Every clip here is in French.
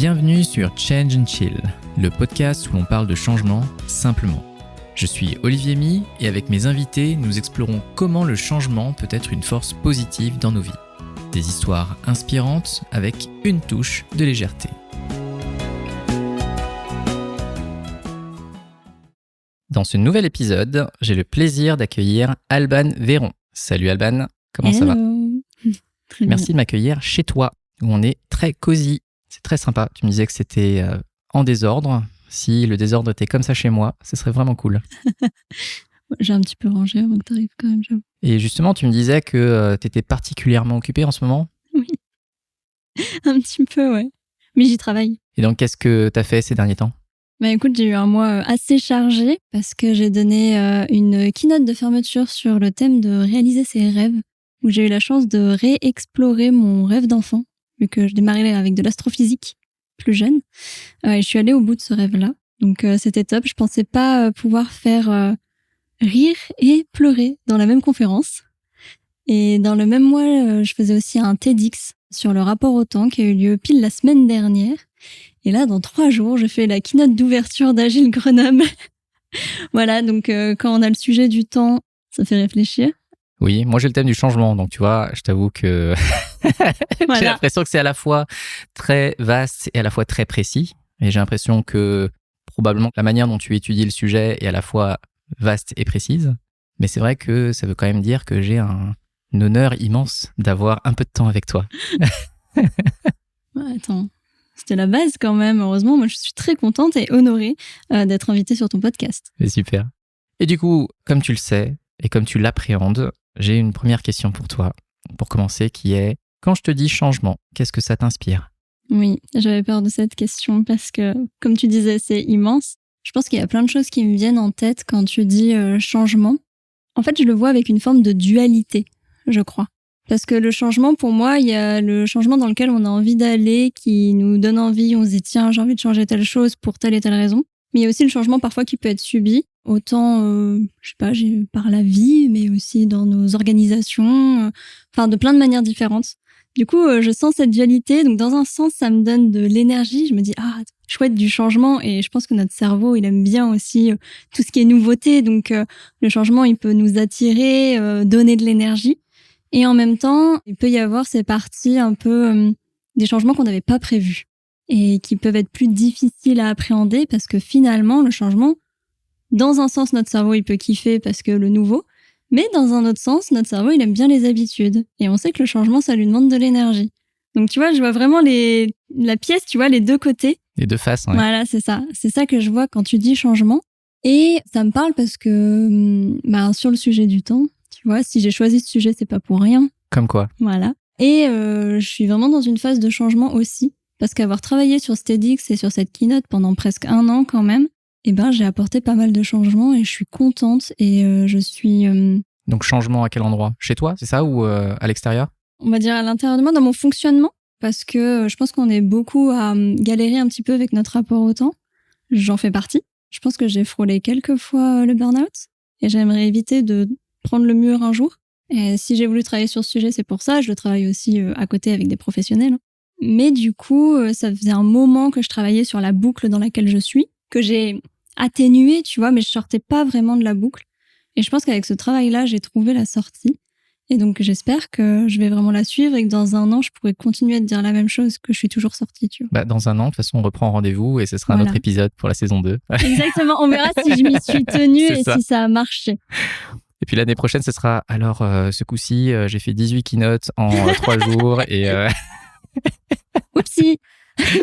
Bienvenue sur Change and Chill, le podcast où l'on parle de changement simplement. Je suis Olivier My et avec mes invités, nous explorons comment le changement peut être une force positive dans nos vies. Des histoires inspirantes avec une touche de légèreté. Dans ce nouvel épisode, j'ai le plaisir d'accueillir Alban Véron. Salut Alban, comment ça va ? Très bien. Merci de m'accueillir chez toi, où on est très cosy. C'est très sympa. Tu me disais que c'était en désordre. Si le désordre était comme ça chez moi, ce serait vraiment cool. J'ai un petit peu rangé avant que tu arrives quand même, j'avoue. Et justement, tu me disais que tu étais particulièrement occupée en ce moment. Oui, un petit peu, ouais. Mais j'y travaille. Et donc, qu'est-ce que tu as fait ces derniers temps ? Bah écoute, j'ai eu un mois assez chargé parce que j'ai donné une keynote de fermeture sur le thème de réaliser ses rêves, où j'ai eu la chance de réexplorer mon rêve d'enfant, vu que je démarrais avec de l'astrophysique plus jeune. Et je suis allée au bout de ce rêve-là. Donc c'était top. Je pensais pas pouvoir faire rire et pleurer dans la même conférence. Et dans le même mois, je faisais aussi un TEDx sur le rapport au temps qui a eu lieu pile la semaine dernière. Et là, dans 3 jours, je fais la keynote d'ouverture d'Agile Grenoble. Voilà, donc quand on a le sujet du temps, ça fait réfléchir. Oui, moi j'ai le thème du changement, donc tu vois, je t'avoue que Voilà. j'ai l'impression que c'est à la fois très vaste et à la fois très précis. Et j'ai l'impression que probablement la manière dont tu étudies le sujet est à la fois vaste et précise. Mais c'est vrai que ça veut quand même dire que j'ai un honneur immense d'avoir un peu de temps avec toi. Ouais, attends, c'était la base quand même. Heureusement, moi je suis très contente et honorée d'être invitée sur ton podcast. C'est super. Et du coup, comme tu le sais et comme tu l'appréhendes, j'ai une première question pour toi, pour commencer, qui est, quand je te dis changement, qu'est-ce que ça t'inspire ? Oui, j'avais peur de cette question parce que, comme tu disais, c'est immense. Je pense qu'il y a plein de choses qui me viennent en tête quand tu dis changement. En fait, je le vois avec une forme de dualité, je crois. Parce que le changement, pour moi, il y a le changement dans lequel on a envie d'aller, qui nous donne envie, on se dit tiens, j'ai envie de changer telle chose pour telle et telle raison. Mais il y a aussi le changement parfois qui peut être subi, autant, je sais pas, par la vie, mais aussi dans nos organisations, enfin de plein de manières différentes. Du coup, je sens cette dualité. Donc dans un sens, ça me donne de l'énergie. Je me dis ah, chouette du changement. Et je pense que notre cerveau, il aime bien aussi tout ce qui est nouveauté. Donc le changement, il peut nous attirer, donner de l'énergie. Et en même temps, il peut y avoir ces parties un peu des changements qu'on n'avait pas prévus et qui peuvent être plus difficiles à appréhender parce que finalement, le changement, dans un sens, notre cerveau, il peut kiffer parce que le nouveau, mais dans un autre sens, notre cerveau, il aime bien les habitudes. Et on sait que le changement, ça lui demande de l'énergie. Donc, tu vois, je vois vraiment la pièce, tu vois, les deux côtés. Les deux faces, ouais. Voilà, c'est ça. C'est ça que je vois quand tu dis changement. Et ça me parle parce que, sur le sujet du temps, tu vois, si j'ai choisi ce sujet, c'est pas pour rien. Comme quoi ? Voilà. Et je suis vraiment dans une phase de changement aussi. Parce qu'avoir travaillé sur ce TEDx et sur cette keynote pendant presque 1 an quand même, j'ai apporté pas mal de changements et je suis contente et je suis... Donc changement à quel endroit ? Chez toi, c'est ça, ou à l'extérieur ? On va dire à l'intérieur de moi, dans mon fonctionnement. Parce que je pense qu'on est beaucoup à galérer un petit peu avec notre rapport au temps. J'en fais partie. Je pense que j'ai frôlé quelques fois le burn-out. Et j'aimerais éviter de prendre le mur un jour. Et si j'ai voulu travailler sur ce sujet, c'est pour ça. Je le travaille aussi à côté avec des professionnels. Mais du coup, ça faisait un moment que je travaillais sur la boucle dans laquelle je suis, que j'ai atténuée, tu vois, mais je sortais pas vraiment de la boucle. Et je pense qu'avec ce travail-là, j'ai trouvé la sortie. Et donc, j'espère que je vais vraiment la suivre et que dans 1 an, je pourrai continuer à te dire la même chose, que je suis toujours sortie, tu vois. Dans 1 an, de toute façon, on reprend rendez-vous et ce sera un Voilà. autre épisode pour la saison 2. Exactement. On verra si je m'y suis tenue C'est et ça. si ça a marché. Et puis l'année prochaine, ce sera, alors ce coup-ci, j'ai fait 18 keynotes en 3 jours et Oupsie.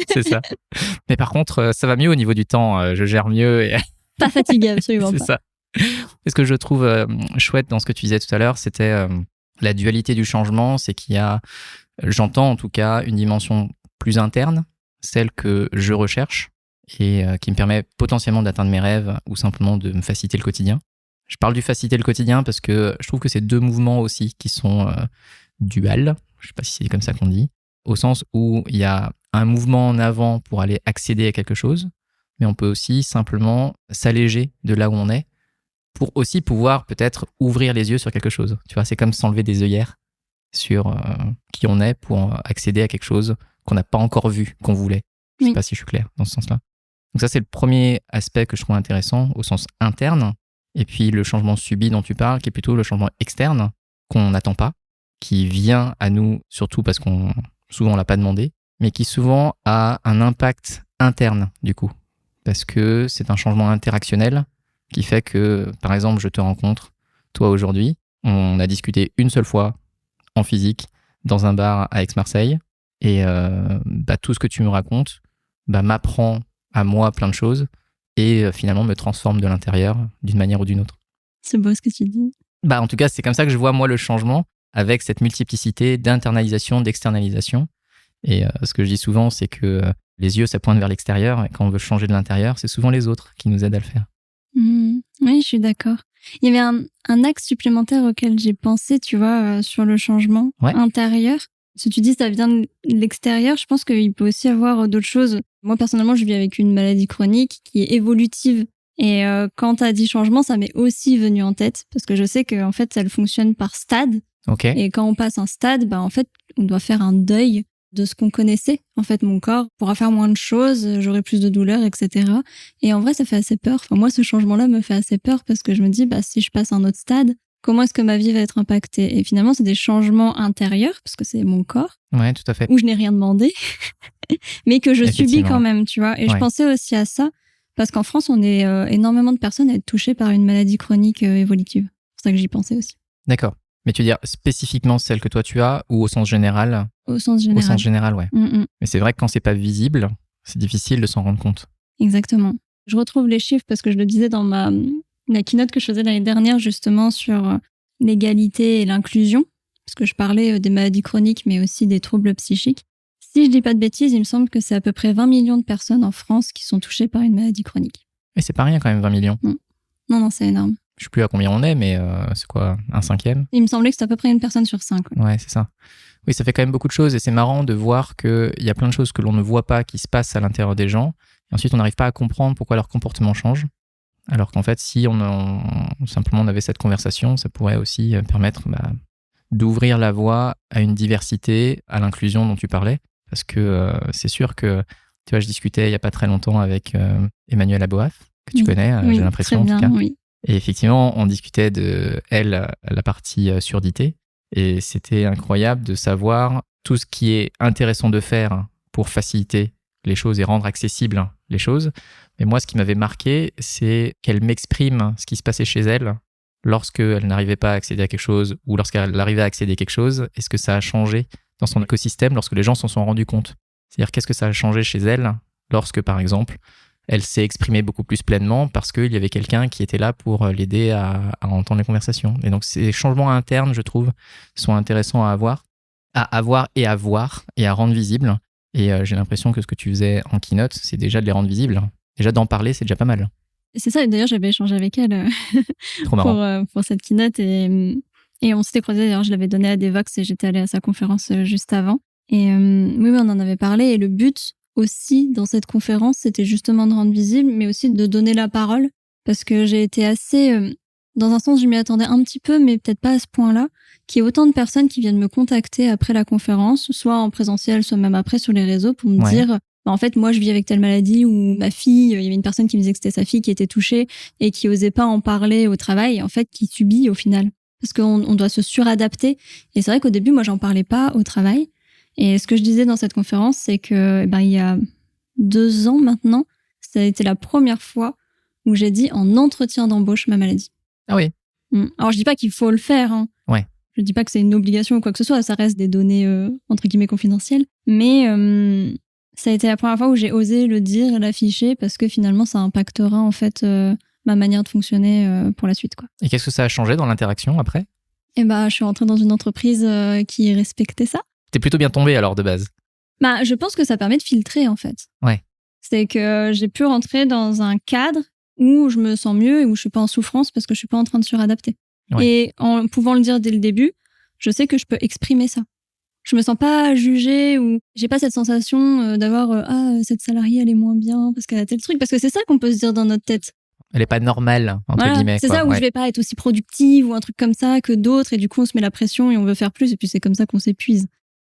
c'est ça. Mais par contre, ça va mieux au niveau du temps, je gère mieux et Pas fatiguée, absolument c'est pas. ça. Et ce que je trouve chouette dans ce que tu disais tout à l'heure, c'était la dualité du changement, c'est qu'il y a, j'entends en tout cas, une dimension plus interne, celle que je recherche et qui me permet potentiellement d'atteindre mes rêves ou simplement de me faciliter le quotidien. Je parle du faciliter le quotidien parce que je trouve que c'est 2 mouvements aussi qui sont duals, je ne sais pas si c'est comme ça qu'on dit, au sens où il y a un mouvement en avant pour aller accéder à quelque chose, mais on peut aussi simplement s'alléger de là où on est pour aussi pouvoir peut-être ouvrir les yeux sur quelque chose. Tu vois, c'est comme s'enlever des œillères sur qui on est pour accéder à quelque chose qu'on n'a pas encore vu, qu'on voulait. Je sais Oui. pas si je suis clair dans ce sens-là. Donc ça, c'est le premier aspect que je trouve intéressant au sens interne. Et puis le changement subi dont tu parles, qui est plutôt le changement externe, qu'on n'attend pas, qui vient à nous surtout parce qu'on souvent on l'a pas demandé, mais qui souvent a un impact interne du coup. Parce que c'est un changement interactionnel qui fait que, par exemple, je te rencontre, toi aujourd'hui, on a discuté une seule fois en physique dans un bar à Aix-Marseille, et tout ce que tu me racontes m'apprend à moi plein de choses et finalement me transforme de l'intérieur d'une manière ou d'une autre. C'est beau ce que tu dis. En tout cas, c'est comme ça que je vois moi le changement, avec cette multiplicité d'internalisation, d'externalisation. Et ce que je dis souvent, c'est que les yeux, ça pointe vers l'extérieur, et quand on veut changer de l'intérieur, c'est souvent les autres qui nous aident à le faire. Oui, je suis d'accord. Il y avait un axe supplémentaire auquel j'ai pensé, tu vois, sur le changement intérieur. Si tu dis ça vient de l'extérieur, je pense qu'il peut aussi y avoir d'autres choses. Moi, personnellement, je vis avec une maladie chronique qui est évolutive. Et quand tu as dit changement, ça m'est aussi venu en tête parce que je sais qu'en fait, elle fonctionne par stade. Okay. Et quand on passe un stade, en fait, on doit faire un deuil de ce qu'on connaissait. En fait, mon corps pourra faire moins de choses, j'aurai plus de douleurs, etc. Et en vrai, ça fait assez peur. Enfin, moi, ce changement-là me fait assez peur parce que je me dis, si je passe à un autre stade, comment est-ce que ma vie va être impactée? Et finalement, c'est des changements intérieurs parce que c'est mon corps. Ouais, tout à fait. Où je n'ai rien demandé, mais que je subis quand même, tu vois. Et je pensais aussi à ça parce qu'en France, on est énormément de personnes à être touchées par une maladie chronique évolutive. C'est pour ça que j'y pensais aussi. D'accord. Mais tu veux dire spécifiquement celle que toi tu as ou au sens général? Au sens général. Au sens général, ouais. Mais c'est vrai que quand c'est pas visible, c'est difficile de s'en rendre compte. Exactement. Je retrouve les chiffres parce que je le disais dans la keynote que je faisais l'année dernière justement sur l'égalité et l'inclusion, parce que je parlais des maladies chroniques mais aussi des troubles psychiques. Si je dis pas de bêtises, il me semble que c'est à peu près 20 millions de personnes en France qui sont touchées par une maladie chronique. Et c'est pas rien quand même, 20 millions. Non, c'est énorme. Je sais plus à combien on est, mais c'est quoi, un cinquième? Il me semblait que c'était à peu près une personne sur 5. Ouais, c'est ça. Oui, ça fait quand même beaucoup de choses et c'est marrant de voir qu'il y a plein de choses que l'on ne voit pas qui se passent à l'intérieur des gens. Et ensuite, on n'arrive pas à comprendre pourquoi leur comportement change. Alors qu'en fait, si simplement on avait cette conversation, ça pourrait aussi permettre d'ouvrir la voie à une diversité, à l'inclusion dont tu parlais. Parce que c'est sûr que, tu vois, je discutais il n'y a pas très longtemps avec Emmanuelle Aboaf, que tu connais, j'ai l'impression très bien, en tout cas. Oui. Et effectivement, on discutait de elle, la partie surdité. Et c'était incroyable de savoir tout ce qui est intéressant de faire pour faciliter les choses et rendre accessibles les choses. Mais moi, ce qui m'avait marqué, c'est qu'elle m'exprime ce qui se passait chez elle lorsqu'elle n'arrivait pas à accéder à quelque chose ou lorsqu'elle arrivait à accéder à quelque chose. Et ce que ça a changé dans son écosystème lorsque les gens s'en sont rendus compte. C'est-à-dire, qu'est-ce que ça a changé chez elle lorsque, par exemple, elle s'est exprimée beaucoup plus pleinement parce qu'il y avait quelqu'un qui était là pour l'aider à entendre les conversations. Et donc, ces changements internes, je trouve, sont intéressants à avoir et à voir et à rendre visibles. Et j'ai l'impression que ce que tu faisais en keynote, c'est déjà de les rendre visibles. Déjà d'en parler, c'est déjà pas mal. C'est ça, et d'ailleurs, j'avais échangé avec elle Trop marrant. pour cette keynote et on s'était croisés. D'ailleurs, je l'avais donné à Devox et j'étais allée à sa conférence juste avant. Et oui, on en avait parlé. Et le but aussi dans cette conférence, c'était justement de rendre visible, mais aussi de donner la parole. Parce que j'ai été assez... dans un sens, je m'y attendais un petit peu, mais peut-être pas à ce point-là, qu'il y ait autant de personnes qui viennent me contacter après la conférence, soit en présentiel, soit même après sur les réseaux, pour me dire... en fait, moi, je vis avec telle maladie, ou ma fille, il y avait une personne qui me disait que c'était sa fille qui était touchée et qui osait pas en parler au travail, et en fait, qui subit au final. Parce qu'on doit se suradapter. Et c'est vrai qu'au début, moi, j'en parlais pas au travail. Et ce que je disais dans cette conférence, c'est que, il y a 2 ans maintenant, ça a été la première fois où j'ai dit en entretien d'embauche ma maladie. Ah oui. Alors, je dis pas qu'il faut le faire, hein. Ouais. Je dis pas que c'est une obligation ou quoi que ce soit, ça reste des données, entre guillemets, confidentielles. Mais, ça a été la première fois où j'ai osé le dire et l'afficher parce que finalement, ça impactera en fait ma manière de fonctionner pour la suite, quoi. Et qu'est-ce que ça a changé dans l'interaction après? Je suis rentrée dans une entreprise qui respectait ça. T'es plutôt bien tombée alors de base. Je pense que ça permet de filtrer en fait. Ouais. C'est que j'ai pu rentrer dans un cadre où je me sens mieux et où je suis pas en souffrance parce que je suis pas en train de suradapter. Ouais. Et en pouvant le dire dès le début, je sais que je peux exprimer ça. Je me sens pas jugée ou j'ai pas cette sensation d'avoir cette salariée elle est moins bien parce qu'elle a tel truc, parce que c'est ça qu'on peut se dire dans notre tête. Elle est pas normale entre guillemets. C'est ça, où je vais pas être aussi productive ou un truc comme ça que d'autres et du coup on se met la pression et on veut faire plus et puis c'est comme ça qu'on s'épuise.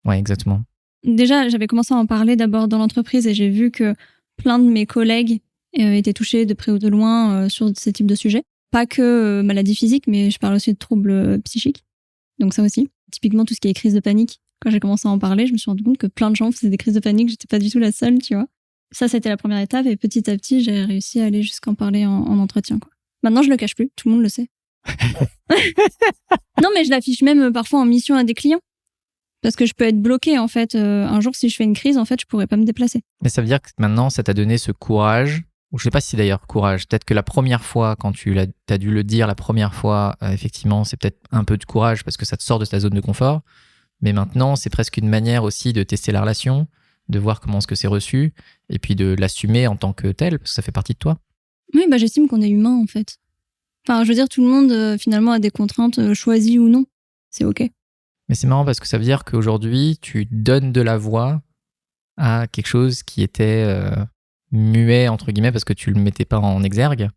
Ouais, exactement. Déjà, j'avais commencé à en parler d'abord dans l'entreprise et j'ai vu que plein de mes collègues étaient touchés de près ou de loin sur ces types de sujets. Pas que maladies physiques, mais je parle aussi de troubles psychiques. Donc ça aussi. Typiquement, tout ce qui est crise de panique. Quand j'ai commencé à en parler, je me suis rendu compte que plein de gens faisaient des crises de panique. J'étais pas du tout la seule, tu vois. Ça, c'était la première étape. Et petit à petit, j'ai réussi à aller jusqu'à en parler en entretien, quoi. Maintenant, je le cache plus. Tout le monde le sait. Non, mais je l'affiche même parfois en mission à des clients. Parce que je peux être bloquée, en fait. Un jour, si je fais une crise, en fait, je pourrais pas me déplacer. Mais ça veut dire que maintenant, ça t'a donné ce courage, ou je sais pas si c'est d'ailleurs courage, peut-être que la première fois, quand t'as dû le dire la première fois, effectivement, c'est peut-être un peu de courage parce que ça te sort de ta zone de confort. Mais maintenant, c'est presque une manière aussi de tester la relation, de voir comment est-ce que c'est reçu, et puis de l'assumer en tant que tel, parce que ça fait partie de toi. Oui, j'estime qu'on est humain, en fait. Enfin, je veux dire, tout le monde, finalement, a des contraintes choisies ou non. C'est OK. Mais c'est marrant parce que ça veut dire qu'aujourd'hui, tu donnes de la voix à quelque chose qui était muet, entre guillemets, parce que tu le mettais pas en exergue.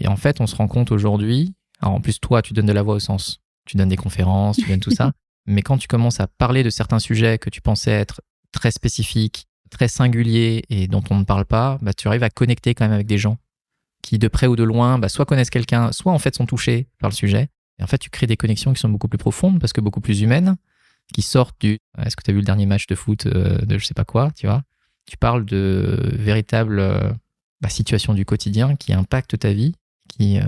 Et en fait, on se rend compte aujourd'hui, alors en plus, toi, tu donnes de la voix au sens, tu donnes des conférences, tu donnes tout ça, mais quand tu commences à parler de certains sujets que tu pensais être très spécifiques, très singuliers et dont on ne parle pas, tu arrives à connecter quand même avec des gens qui, de près ou de loin, soit connaissent quelqu'un, soit en fait sont touchés par le sujet. Et en fait, tu crées des connexions qui sont beaucoup plus profondes parce que beaucoup plus humaines, qui sortent du « est-ce que tu as vu le dernier match de foot de je sais pas quoi ?» tu vois. Tu parles de véritables situations du quotidien qui impactent ta vie, qui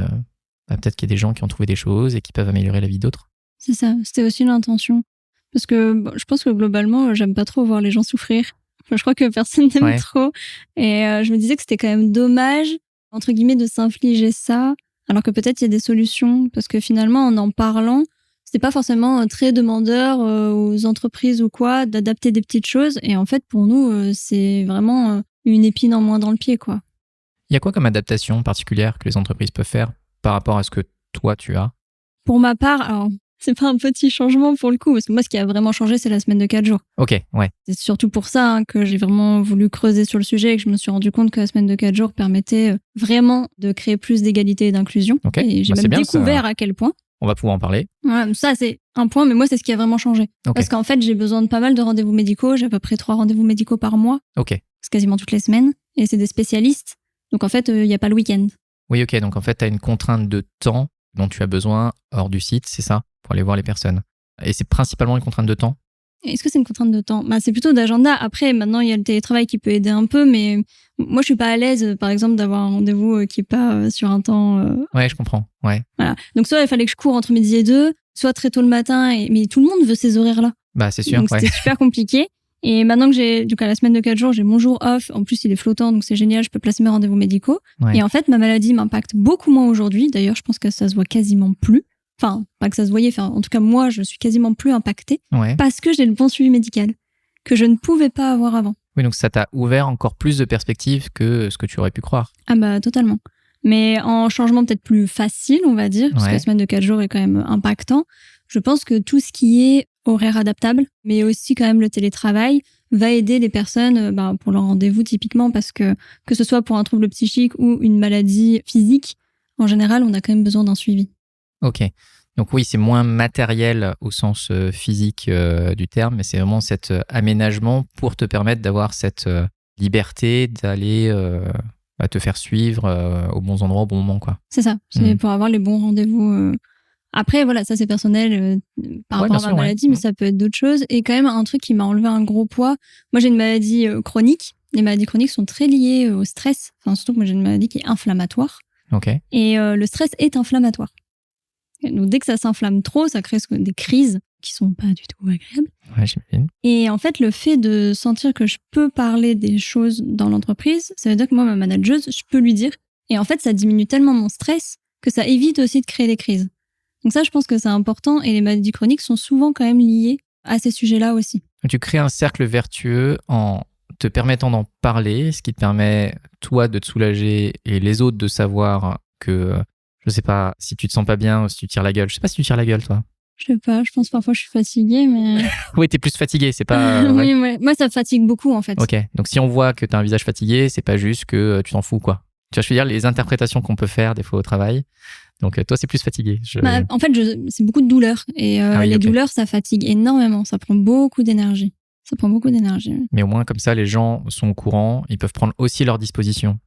peut-être qu'il y a des gens qui ont trouvé des choses et qui peuvent améliorer la vie d'autres. C'est ça, c'était aussi l'intention. Parce que je pense que globalement, j'aime pas trop voir les gens souffrir. Enfin, je crois que personne n'aime trop. Et je me disais que c'était quand même dommage, entre guillemets, de s'infliger ça, alors que peut-être il y a des solutions. Parce que finalement, en parlant, c'est pas forcément très demandeur aux entreprises ou quoi d'adapter des petites choses. Et en fait, pour nous, c'est vraiment une épine en moins dans le pied, quoi. Il y a quoi comme adaptation particulière que les entreprises peuvent faire par rapport à ce que toi, tu as ? Pour ma part, alors, c'est pas un petit changement pour le coup, parce que moi, ce qui a vraiment changé, c'est la semaine de 4 jours. Ok, ouais. C'est surtout pour ça que j'ai vraiment voulu creuser sur le sujet et que je me suis rendu compte que la semaine de 4 jours permettait vraiment de créer plus d'égalité et d'inclusion. Okay. Et j'ai même découvert à quel point. On va pouvoir en parler. Ouais, ça, c'est un point, mais moi, c'est ce qui a vraiment changé. Okay. Parce qu'en fait, j'ai besoin de pas mal de rendez-vous médicaux. J'ai à peu près 3 rendez-vous médicaux par mois. Ok. C'est quasiment toutes les semaines. Et c'est des spécialistes. Donc, en fait, il n'y a pas le week-end. Oui, ok. Donc, en fait, tu as une contrainte de temps dont tu as besoin hors du site, c'est ça, pour aller voir les personnes. Et c'est principalement une contrainte de temps ? Est-ce que c'est une contrainte de temps ? C'est plutôt d'agenda. Après, maintenant, il y a le télétravail qui peut aider un peu, mais moi, je suis pas à l'aise, par exemple, d'avoir un rendez-vous qui est pas sur un temps... Ouais, je comprends. Ouais. Voilà. Donc, soit il fallait que je cours entre midi et 2, soit très tôt le matin, mais tout le monde veut ces horaires-là. C'est sûr. Donc, c'était super compliqué. Et maintenant que j'ai, donc à la semaine de 4 jours, j'ai mon jour off. En plus, il est flottant, donc c'est génial. Je peux placer mes rendez-vous médicaux. Ouais. Et en fait, ma maladie m'impacte beaucoup moins aujourd'hui. D'ailleurs, je pense que ça se voit quasiment plus. Enfin, pas que ça se voyait. Enfin, en tout cas, moi, je suis quasiment plus impactée parce que j'ai le bon suivi médical que je ne pouvais pas avoir avant. Oui, donc ça t'a ouvert encore plus de perspectives que ce que tu aurais pu croire. Totalement. Mais en changement peut-être plus facile, on va dire, parce que la semaine de 4 jours est quand même impactant. Je pense que tout ce qui est horaire adaptable, mais aussi quand même le télétravail, va aider les personnes pour leur rendez-vous typiquement, parce que ce soit pour un trouble psychique ou une maladie physique, en général, on a quand même besoin d'un suivi. Ok. Donc oui, c'est moins matériel au sens physique du terme, mais c'est vraiment cet aménagement pour te permettre d'avoir cette liberté d'aller te faire suivre aux bons endroits au bon moment, quoi. C'est ça. C'est pour avoir les bons rendez-vous. Après, voilà, ça c'est personnel par rapport à ma maladie, mais ça peut être d'autres choses. Et quand même, un truc qui m'a enlevé un gros poids. Moi, j'ai une maladie chronique. Les maladies chroniques sont très liées au stress. Enfin, surtout que moi, j'ai une maladie qui est inflammatoire. Ok. Et le stress est inflammatoire. Donc, dès que ça s'inflamme trop, ça crée des crises qui sont pas du tout agréables. Ouais, j'imagine. Et en fait, le fait de sentir que je peux parler des choses dans l'entreprise, ça veut dire que moi, ma manageuse, je peux lui dire. Et en fait, ça diminue tellement mon stress que ça évite aussi de créer des crises. Donc ça, je pense que c'est important. Et les maladies chroniques sont souvent quand même liées à ces sujets-là aussi. Tu crées un cercle vertueux en te permettant d'en parler, ce qui te permet, toi, de te soulager et les autres de savoir que... Je sais pas si tu te sens pas bien ou si tu tires la gueule. Je sais pas si tu tires la gueule, toi. Je sais pas, je pense parfois je suis fatiguée, mais... Oui, t'es plus fatiguée, c'est pas... Oui, moi ça me fatigue beaucoup en fait. Ok, donc si on voit que t'as un visage fatigué, c'est pas juste que tu t'en fous, quoi. Tu vois, je veux dire, les interprétations qu'on peut faire des fois au travail. Donc toi, c'est plus fatigué. En fait, c'est beaucoup de douleurs. Et les douleurs, ça fatigue énormément. Ça prend beaucoup d'énergie. Ça prend beaucoup d'énergie. Oui. Mais au moins, comme ça, les gens sont au courant, ils peuvent prendre aussi leur disposition.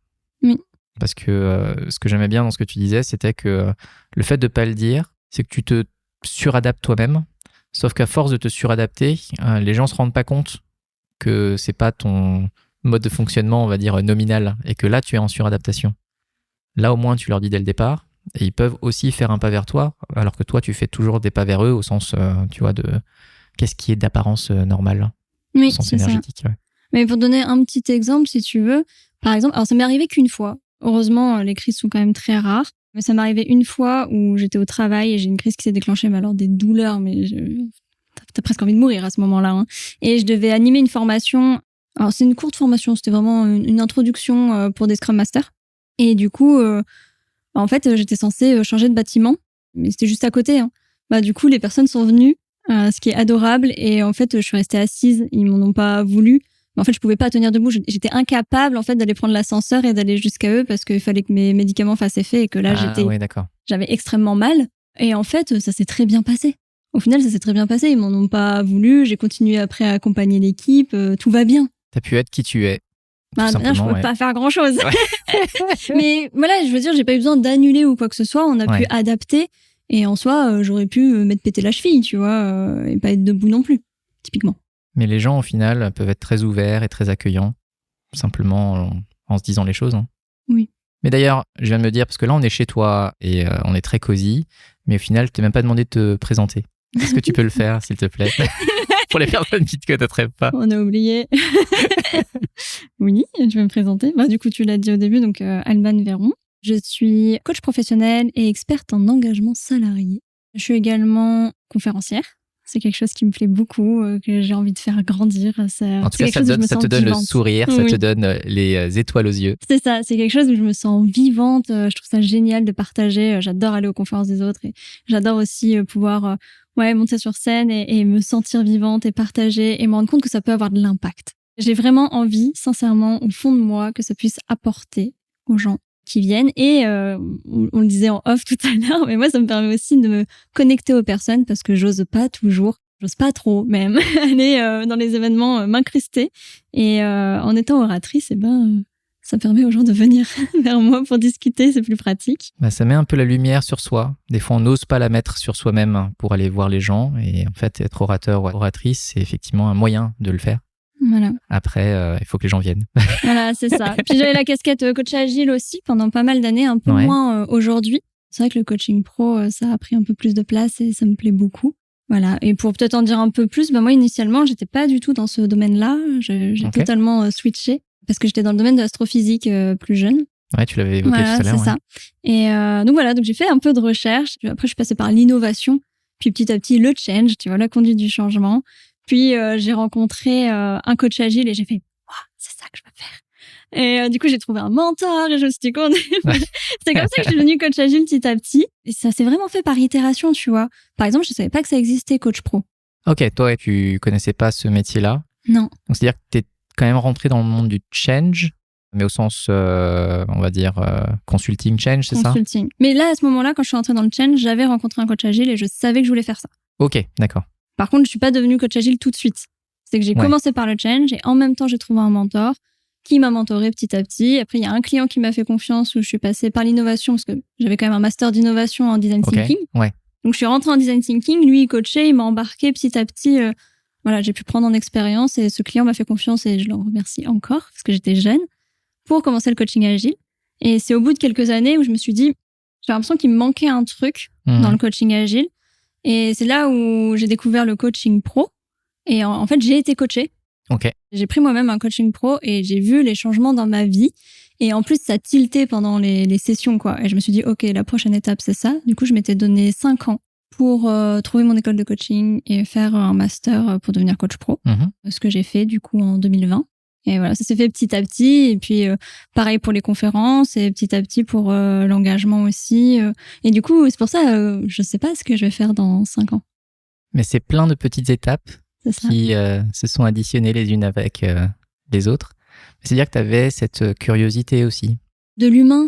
Oui. Parce que ce que j'aimais bien dans ce que tu disais, c'était que le fait de ne pas le dire, c'est que tu te suradaptes toi-même. Sauf qu'à force de te suradapter, les gens ne se rendent pas compte que c'est pas ton mode de fonctionnement, on va dire, nominal, et que là, tu es en suradaptation. Là, au moins, tu leur dis dès le départ, et ils peuvent aussi faire un pas vers toi, alors que toi, tu fais toujours des pas vers eux, au sens, tu vois, de qu'est-ce qui est d'apparence normale, Oui, au sens c'est ça. énergétique. Ouais. Mais pour donner un petit exemple, si tu veux, par exemple, alors ça m'est arrivé qu'une fois. Heureusement, les crises sont quand même très rares. Mais ça m'est arrivé une fois où j'étais au travail et j'ai une crise qui s'est déclenchée, mais alors des douleurs, mais t'as presque envie de mourir à ce moment-là. Hein. Et je devais animer une formation. Alors c'est une courte formation, c'était vraiment une introduction pour des Scrum Masters. Et du coup, en fait, j'étais censée changer de bâtiment, mais c'était juste à côté. Hein. Bah, du coup, les personnes sont venues, ce qui est adorable. Et en fait, je suis restée assise. Ils m'en ont pas voulu. Mais en fait, je pouvais pas tenir debout. J'étais incapable en fait d'aller prendre l'ascenseur et d'aller jusqu'à eux parce qu'il fallait que mes médicaments fassent effet et que là, Oui, d'accord. j'avais extrêmement mal. Et en fait, ça s'est très bien passé. Au final, ça s'est très bien passé. Ils m'en ont pas voulu. J'ai continué après à accompagner l'équipe. Tout va bien. T'as pu être qui tu es. Bah, là, je pouvais pas faire grand-chose. Ouais. Mais voilà, je veux dire, j'ai pas eu besoin d'annuler ou quoi que ce soit. On a pu adapter. Et en soi, j'aurais pu m'être pété la cheville, tu vois, et pas être debout non plus, typiquement. Mais les gens, au final, peuvent être très ouverts et très accueillants, simplement en se disant les choses. Hein. Oui. Mais d'ailleurs, je viens de me dire, parce que là, on est chez toi et on est très cosy, mais au final, je t'ai même pas demandé de te présenter. Est-ce que tu peux le faire, s'il te plaît? Pour les personnes qui ne te connaîtraient pas. On a oublié. Oui, je vais me présenter. Bah, du coup, tu l'as dit au début, donc Alban Véron. Je suis coach professionnel et experte en engagement salarié. Je suis également conférencière. C'est quelque chose qui me plaît beaucoup, que j'ai envie de faire grandir. En tout cas, ça te donne le sourire, ça te donne les étoiles aux yeux. C'est ça, c'est quelque chose où je me sens vivante. Je trouve ça génial de partager. J'adore aller aux conférences des autres et j'adore aussi pouvoir monter sur scène et me sentir vivante et partager et me rendre compte que ça peut avoir de l'impact. J'ai vraiment envie, sincèrement, au fond de moi, que ça puisse apporter aux gens qui viennent. Et on le disait en off tout à l'heure, mais moi, ça me permet aussi de me connecter aux personnes parce que j'ose pas trop même, aller dans les événements m'incruster. Et en étant oratrice, ça permet aux gens de venir vers moi pour discuter, c'est plus pratique. Bah, ça met un peu la lumière sur soi. Des fois, on n'ose pas la mettre sur soi-même pour aller voir les gens. Et en fait, être orateur ou oratrice, c'est effectivement un moyen de le faire. Voilà. Après, il faut que les gens viennent. Voilà, c'est ça. Puis j'avais la casquette coach agile aussi pendant pas mal d'années, un peu moins aujourd'hui. C'est vrai que le coaching pro, ça a pris un peu plus de place et ça me plaît beaucoup. Voilà. Et pour peut-être en dire un peu plus, moi initialement, j'étais pas du tout dans ce domaine-là. J'ai totalement switché parce que j'étais dans le domaine de l'astrophysique plus jeune. Ouais, tu l'avais évoqué tout à l'heure. C'est ça. Et donc j'ai fait un peu de recherche. Après, je suis passée par l'innovation, puis petit à petit le change, tu vois, la conduite du changement. Puis j'ai rencontré un coach agile et j'ai fait c'est ça que je veux faire. Et du coup, j'ai trouvé un mentor et je me suis dit c'est comme ça que je suis devenue coach agile petit à petit. Et ça s'est vraiment fait par itération, tu vois. Par exemple, je savais pas que ça existait, coach pro. Ok, toi, tu connaissais pas ce métier-là. Non. Donc, c'est-à-dire que tu es quand même rentré dans le monde du change, mais au sens, on va dire, consulting change, c'est ça? Consulting. Mais là, à ce moment-là, quand je suis rentrée dans le change, j'avais rencontré un coach agile et je savais que je voulais faire ça. Ok, d'accord. Par contre, je suis pas devenue coach agile tout de suite. C'est que j'ai commencé par le change et en même temps, j'ai trouvé un mentor qui m'a mentoré petit à petit. Après, il y a un client qui m'a fait confiance où je suis passée par l'innovation parce que j'avais quand même un master d'innovation en design thinking. Ouais. Donc, je suis rentrée en design thinking. Lui, il coachait, il m'a embarqué petit à petit. J'ai pu prendre en expérience et ce client m'a fait confiance et je le remercie encore parce que j'étais jeune pour commencer le coaching agile. Et c'est au bout de quelques années où je me suis dit, j'ai l'impression qu'il me manquait un truc dans le coaching agile. Et c'est là où j'ai découvert le coaching pro. Et en fait, j'ai été coachée. Ok. J'ai pris moi-même un coaching pro et j'ai vu les changements dans ma vie. Et en plus, ça tiltait pendant les sessions, quoi. Et je me suis dit, OK, la prochaine étape, c'est ça. Du coup, je m'étais donné 5 ans pour trouver mon école de coaching et faire un master pour devenir coach pro. Ce que j'ai fait, du coup, en 2020. Et voilà, ça s'est fait petit à petit. Et puis, pareil pour les conférences et petit à petit pour l'engagement aussi. Et du coup, c'est pour ça, je sais pas ce que je vais faire dans 5 ans. Mais c'est plein de petites étapes qui se sont additionnées les unes avec les autres. C'est-à-dire que tu avais cette curiosité aussi. De l'humain.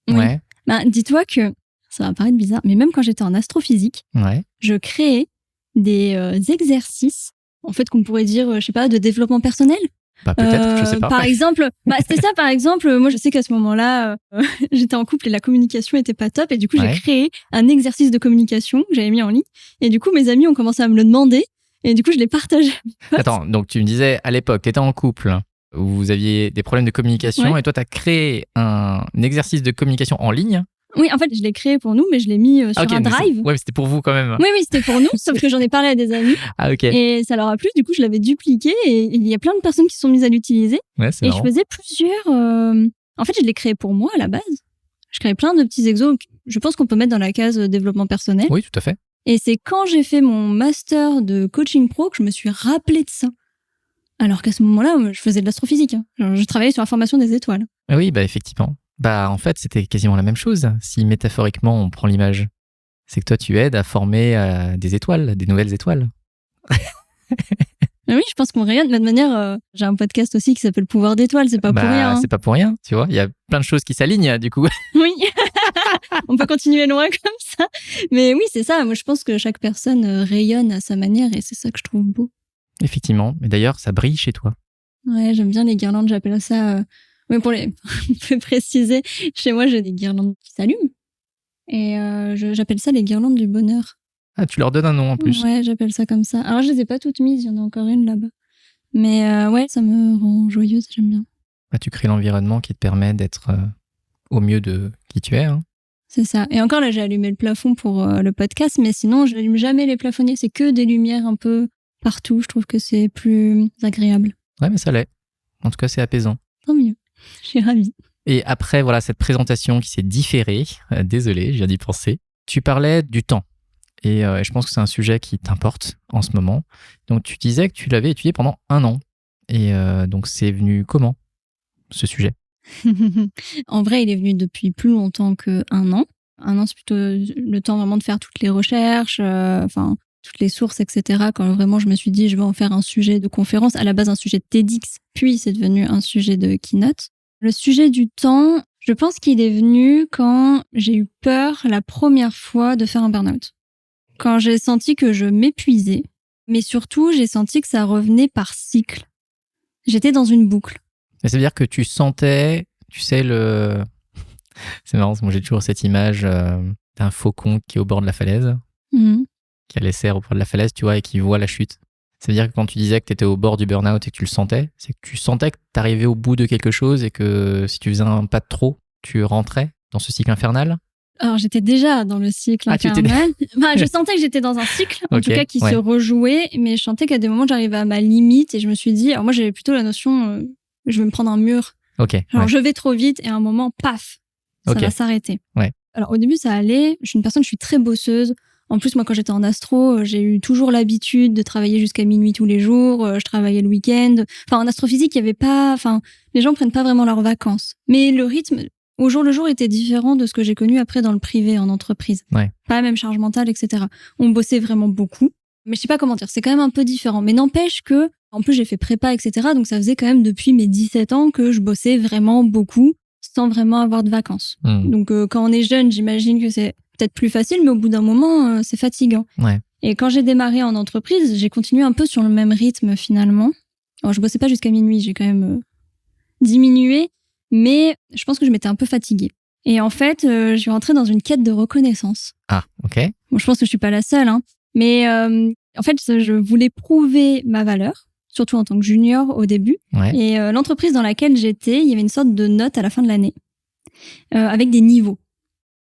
Oui. Ouais. Dis-toi que, ça va paraître bizarre, mais même quand j'étais en astrophysique, je créais des exercices en fait, qu'on pourrait dire, je sais pas, de développement personnel. Bah, peut-être, je sais pas. Par exemple, c'était ça, par exemple, moi, je sais qu'à ce moment-là, j'étais en couple et la communication était pas top. Et du coup, j'ai créé un exercice de communication que j'avais mis en ligne. Et du coup, mes amis ont commencé à me le demander. Et du coup, je l'ai partagé. Attends, donc tu me disais, à l'époque, tu étais en couple, où vous aviez des problèmes de communication, et toi, tu as créé un exercice de communication en ligne. Oui, en fait, je l'ai créé pour nous, mais je l'ai mis sur un drive. Ouais, mais c'était pour vous quand même. Oui, c'était pour nous, sauf que j'en ai parlé à des amis. Ah, ok. Et ça leur a plu, du coup, je l'avais dupliqué et il y a plein de personnes qui se sont mises à l'utiliser. Ouais, c'est marrant. Je faisais plusieurs... En fait, je l'ai créé pour moi à la base. Je créais plein de petits exos. Je pense qu'on peut mettre dans la case développement personnel. Oui, tout à fait. Et c'est quand j'ai fait mon master de coaching pro que je me suis rappelé de ça. Alors qu'à ce moment-là, je faisais de l'astrophysique. Je travaillais sur la formation des étoiles. Oui, bah effectivement. Bah en fait, c'était quasiment la même chose. Si métaphoriquement on prend l'image, c'est que toi tu aides à former des étoiles, des nouvelles étoiles. Oui, je pense qu'on rayonne. Mais de manière, j'ai un podcast aussi qui s'appelle Pouvoir d'étoiles, c'est pas pour rien. C'est pas pour rien, tu vois. Il y a plein de choses qui s'alignent du coup. Oui, on peut continuer loin comme ça. Mais oui, c'est ça. Moi, je pense que chaque personne rayonne à sa manière et c'est ça que je trouve beau. Effectivement. Mais d'ailleurs, ça brille chez toi. Ouais, j'aime bien les guirlandes. J'appelle ça... Mais pour les plus préciser, chez moi, j'ai des guirlandes qui s'allument. Et j'appelle ça les guirlandes du bonheur. Ah, tu leur donnes un nom en plus. Ouais, j'appelle ça comme ça. Alors, je les ai pas toutes mises. Il y en a encore une là-bas. Mais ouais, ça me rend joyeuse. J'aime bien. Bah, tu crées l'environnement qui te permet d'être au mieux de qui tu es. Hein. C'est ça. Et encore là, j'ai allumé le plafond pour le podcast. Mais sinon, je n'allume jamais les plafonniers. C'est que des lumières un peu partout. Je trouve que c'est plus agréable. Ouais, mais ça l'est. En tout cas, c'est apaisant. Tant mieux. Je suis ravie. Et après, voilà, cette présentation qui s'est différée, désolé, je viens d'y penser, tu parlais du temps. Et je pense que c'est un sujet qui t'importe en ce moment. Donc, tu disais que tu l'avais étudié pendant 1 an. Et donc, c'est venu comment, ce sujet? En vrai, il est venu depuis plus longtemps que 1 an. 1 an, c'est plutôt le temps vraiment de faire toutes les recherches, toutes les sources, etc. Quand vraiment je me suis dit, je vais en faire un sujet de conférence, à la base un sujet de TEDx, puis c'est devenu un sujet de keynote. Le sujet du temps, je pense qu'il est venu quand j'ai eu peur la première fois de faire un burn-out. Quand j'ai senti que je m'épuisais, mais surtout j'ai senti que ça revenait par cycle. J'étais dans une boucle. Ça veut dire que tu sentais, tu sais, c'est marrant, moi j'ai toujours cette image d'un faucon qui est au bord de la falaise, qui a les serres au bord de la falaise, tu vois, et qui voit la chute. Ça veut dire que quand tu disais que tu étais au bord du burn-out et que tu le sentais, c'est que tu sentais que tu arrivais au bout de quelque chose et que si tu faisais un pas de trop, tu rentrais dans ce cycle infernal? Alors, j'étais déjà dans le cycle infernal. Je sentais que j'étais dans un cycle, en tout cas, qui se rejouait, mais je sentais qu'à des moments, j'arrivais à ma limite et je me suis dit, alors moi, j'avais plutôt la notion, je vais me prendre un mur. Je vais trop vite et à un moment, paf, ça va s'arrêter. Ouais. Alors, au début, ça allait. Je suis très bosseuse. En plus, moi, quand j'étais en astro, j'ai eu toujours l'habitude de travailler jusqu'à minuit tous les jours. Je travaillais le week-end. En astrophysique, il y avait pas, les gens prennent pas vraiment leurs vacances. Mais le rythme, au jour le jour, était différent de ce que j'ai connu après dans le privé, en entreprise. Ouais. Pas la même charge mentale, etc. On bossait vraiment beaucoup. Mais je sais pas comment dire, c'est quand même un peu différent. Mais n'empêche que, en plus, j'ai fait prépa, etc. Donc, ça faisait quand même depuis mes 17 ans que je bossais vraiment beaucoup sans vraiment avoir de vacances. Donc, quand on est jeune, j'imagine que c'est peut-être plus facile, mais au bout d'un moment, c'est fatigant. Ouais. Et quand j'ai démarré en entreprise, j'ai continué un peu sur le même rythme finalement. Alors, je bossais pas jusqu'à minuit, j'ai quand même diminué, mais je pense que je m'étais un peu fatiguée. Et en fait, je suis rentrée dans une quête de reconnaissance. Ah, ok. Bon, je pense que je suis pas la seule, hein. Mais en fait, je voulais prouver ma valeur, surtout en tant que junior au début. Ouais. Et l'entreprise dans laquelle j'étais, il y avait une sorte de note à la fin de l'année, avec des niveaux.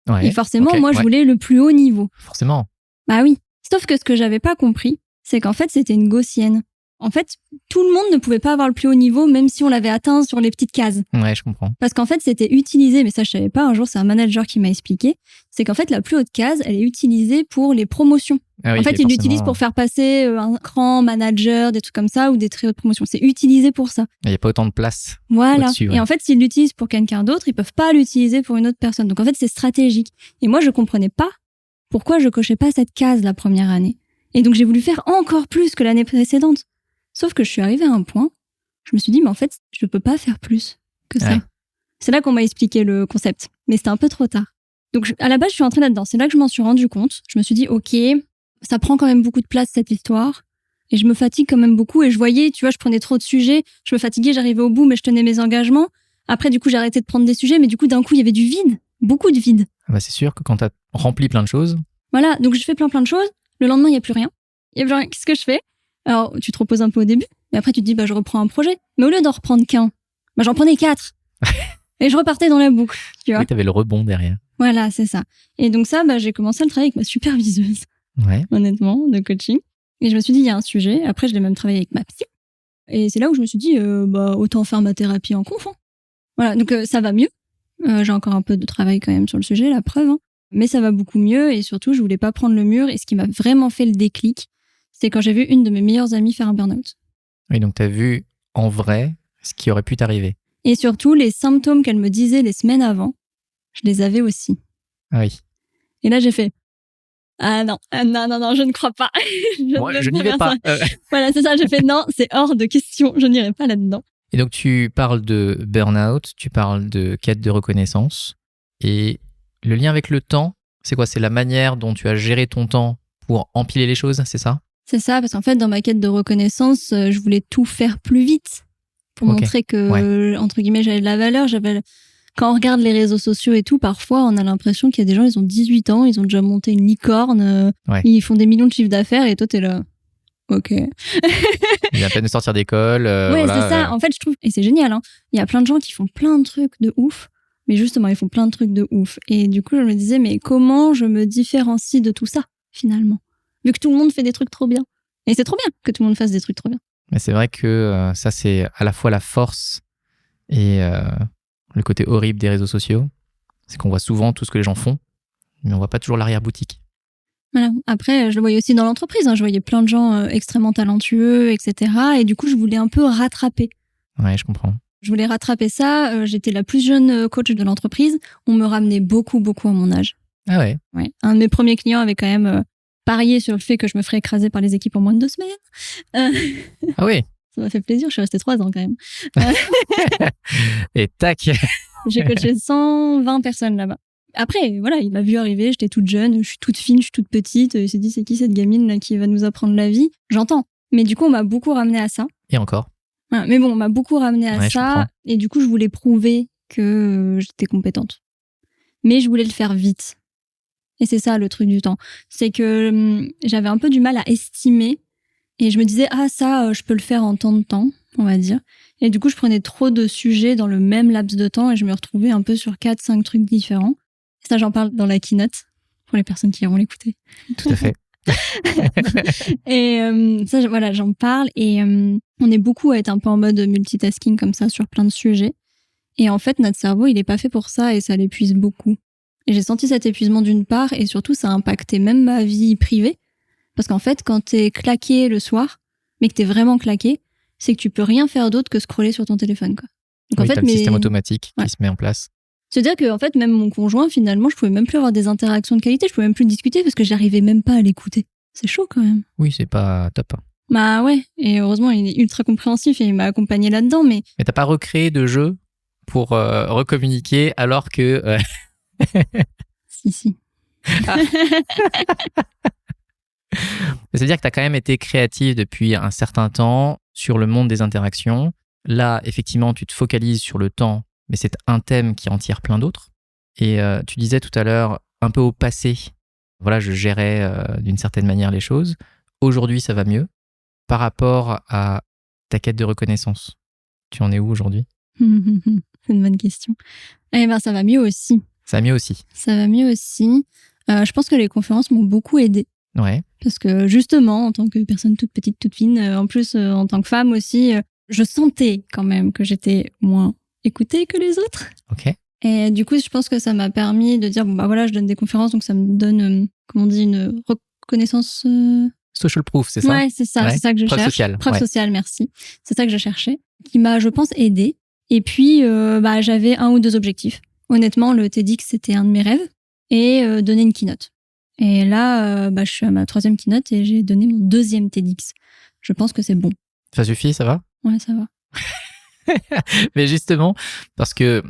Ouais, et forcément, moi, je voulais le plus haut niveau. Forcément. Bah oui. Sauf que ce que j'avais pas compris, c'est qu'en fait, c'était une gaussienne. En fait, tout le monde ne pouvait pas avoir le plus haut niveau, même si on l'avait atteint sur les petites cases. Ouais, je comprends. Parce qu'en fait, c'était utilisé, mais ça, je savais pas. Un jour, c'est un manager qui m'a expliqué. C'est qu'en fait, la plus haute case, elle est utilisée pour les promotions. Ah oui, en fait, ils l'utilisent pour faire passer un cran manager, des trucs comme ça, ou des très hautes promotions. C'est utilisé pour ça. Il n'y a pas autant de place. Voilà. Au-dessus, ouais. Et en fait, s'ils l'utilisent pour quelqu'un d'autre, ils peuvent pas l'utiliser pour une autre personne. Donc en fait, c'est stratégique. Et moi, je comprenais pas pourquoi je cochais pas cette case la première année. Et donc, j'ai voulu faire encore plus que l'année précédente. Sauf que je suis arrivée à un point, je me suis dit, mais en fait, je peux pas faire plus que ça. Ouais. C'est là qu'on m'a expliqué le concept. Mais c'était un peu trop tard. Donc, à la base, je suis entrée là-dedans. C'est là que je m'en suis rendu compte. Je me suis dit, OK, ça prend quand même beaucoup de place, cette histoire. Et je me fatigue quand même beaucoup. Et je voyais, tu vois, je prenais trop de sujets. Je me fatiguais, j'arrivais au bout, mais je tenais mes engagements. Après, du coup, j'ai arrêté de prendre des sujets. Mais du coup, d'un coup, il y avait du vide. Beaucoup de vide. Bah, c'est sûr que quand tu as rempli plein de choses, Voilà. Donc, je fais plein de choses. Le lendemain, il n'y a plus rien. Il y a plus rien. Qu'est-ce que je fais? Alors, tu te reposes un peu au début. Mais après, tu te dis, bah, je reprends un projet. Mais au lieu d'en reprendre qu'un, bah, j'en prenais 4. Et je repartais dans la boucle. Tu vois? oui, tu avais le rebond derrière. Voilà, c'est ça. Et donc ça, bah, j'ai commencé à le travailler avec ma superviseuse. Ouais. Honnêtement, de coaching. Et je me suis dit, il y a un sujet. Après, je l'ai même travaillé avec ma psy. Et c'est là où je me suis dit, bah, autant faire ma thérapie en conf. Hein. Voilà, donc ça va mieux. J'ai encore un peu de travail quand même sur le sujet, la preuve. Hein. Mais ça va beaucoup mieux. Et surtout, je voulais pas prendre le mur. Et ce qui m'a vraiment fait le déclic, c'est quand j'ai vu une de mes meilleures amies faire un burn-out. Oui, donc tu as vu en vrai ce qui aurait pu t'arriver. Et surtout, les symptômes qu'elle me disait les semaines avant, je les avais aussi. Ah oui. Et là, j'ai fait, ah non, non, je ne crois pas. Je n'y vais pas. Voilà, c'est ça, j'ai fait non, c'est hors de question, je n'irai pas là-dedans. Et donc, tu parles de burn-out, tu parles de quête de reconnaissance. Et le lien avec le temps, c'est quoi? C'est la manière dont tu as géré ton temps pour empiler les choses, c'est ça? C'est ça, parce qu'en fait, dans ma quête de reconnaissance, je voulais tout faire plus vite pour montrer que, entre guillemets, j'avais de la valeur. Quand on regarde les réseaux sociaux et tout, parfois, on a l'impression qu'il y a des gens, ils ont 18 ans, ils ont déjà monté une licorne, ils font des millions de chiffres d'affaires et toi, t'es là. Ok. Il vient à peine de sortir d'école. Ouais, voilà, c'est ça. En fait, je trouve, et c'est génial, hein. Il y a plein de gens qui font plein de trucs de ouf, mais justement, ils font plein de trucs de ouf. Et du coup, je me disais, mais comment je me différencie de tout ça, finalement? Vu que tout le monde fait des trucs trop bien. Et c'est trop bien que tout le monde fasse des trucs trop bien. Mais c'est vrai que ça, c'est à la fois la force et le côté horrible des réseaux sociaux. C'est qu'on voit souvent tout ce que les gens font, mais on voit pas toujours l'arrière-boutique. Voilà. Après, je le voyais aussi dans l'entreprise. Hein. Je voyais plein de gens extrêmement talentueux, etc. Et du coup, je voulais un peu rattraper. Ouais, je comprends. Je voulais rattraper ça. J'étais la plus jeune coach de l'entreprise. On me ramenait beaucoup à mon âge. Ah ouais? Ouais. Un de mes premiers clients avait quand même parié sur le fait que je me ferais écraser par les équipes en moins de 2 semaines. Ah oui? Ça m'a fait plaisir. Je suis restée 3 ans quand même. Et tac! J'ai coaché 120 personnes là-bas. Après, voilà, il m'a vu arriver, j'étais toute jeune, je suis toute fine, je suis toute petite. Il s'est dit, c'est qui cette gamine là qui va nous apprendre la vie? J'entends. Mais du coup, on m'a beaucoup ramené à ça. Et encore. Voilà, mais bon, on m'a beaucoup ramené à ça. Et du coup, je voulais prouver que j'étais compétente. Mais je voulais le faire vite. Et c'est ça le truc du temps. C'est que j'avais un peu du mal à estimer. Et je me disais, ah ça, je peux le faire en tant de temps, on va dire. Et du coup, je prenais trop de sujets dans le même laps de temps et je me retrouvais un peu sur 4-5 trucs différents. Ça, j'en parle dans la keynote, pour les personnes qui iront l'écouter. Tout à fait. Et ça, voilà, j'en parle. Et on est beaucoup à être un peu en mode multitasking comme ça sur plein de sujets. Et en fait, notre cerveau, il est pas fait pour ça et ça l'épuise beaucoup. Et j'ai senti cet épuisement d'une part et surtout, ça a impacté même ma vie privée. Parce qu'en fait, quand t'es claqué le soir, mais que t'es vraiment claqué, c'est que tu peux rien faire d'autre que scroller sur ton téléphone, quoi. Donc, oui, en fait, t'as le système automatique qui se met en place. C'est-à-dire que, en fait, même mon conjoint, finalement, je pouvais même plus avoir des interactions de qualité, je pouvais même plus discuter parce que j'arrivais même pas à l'écouter. C'est chaud, quand même. Oui, c'est pas top. Bah ouais. Et heureusement, il est ultra compréhensif et il m'a accompagné là-dedans, mais. Mais t'as pas recréé de jeu pour recommuniquer alors que. Si. C'est-à-dire que tu as quand même été créatif depuis un certain temps sur le monde des interactions. Là, effectivement, tu te focalises sur le temps, mais c'est un thème qui en tire plein d'autres. Et tu disais tout à l'heure, un peu au passé, voilà, je gérais d'une certaine manière les choses. Aujourd'hui, ça va mieux. Par rapport à ta quête de reconnaissance, tu en es où aujourd'hui? C'est une bonne question. Eh ben, ça va mieux aussi. Ça va mieux aussi. Ça va mieux aussi. Je pense que les conférences m'ont beaucoup aidée. Ouais. Parce que justement, en tant que personne toute petite, toute fine, en plus en tant que femme aussi, je sentais quand même que j'étais moins écoutée que les autres. Ok. Et du coup, je pense que ça m'a permis de dire, bon bah voilà, je donne des conférences, donc ça me donne, comment on dit, une reconnaissance... Social proof, c'est ça? Ouais, c'est ça, c'est ça que je cherche. Sociale. Preuve sociale, merci. C'est ça que je cherchais, qui m'a, je pense, aidée. Et puis, j'avais 1 ou 2 objectifs. Honnêtement, le TEDx, c'était un de mes rêves. Et donner une keynote. Et là, je suis à ma 3e keynote et j'ai donné mon 2e TEDx. Je pense que c'est bon. Ça suffit, ça va? Ouais, ça va. Mais justement, parce que,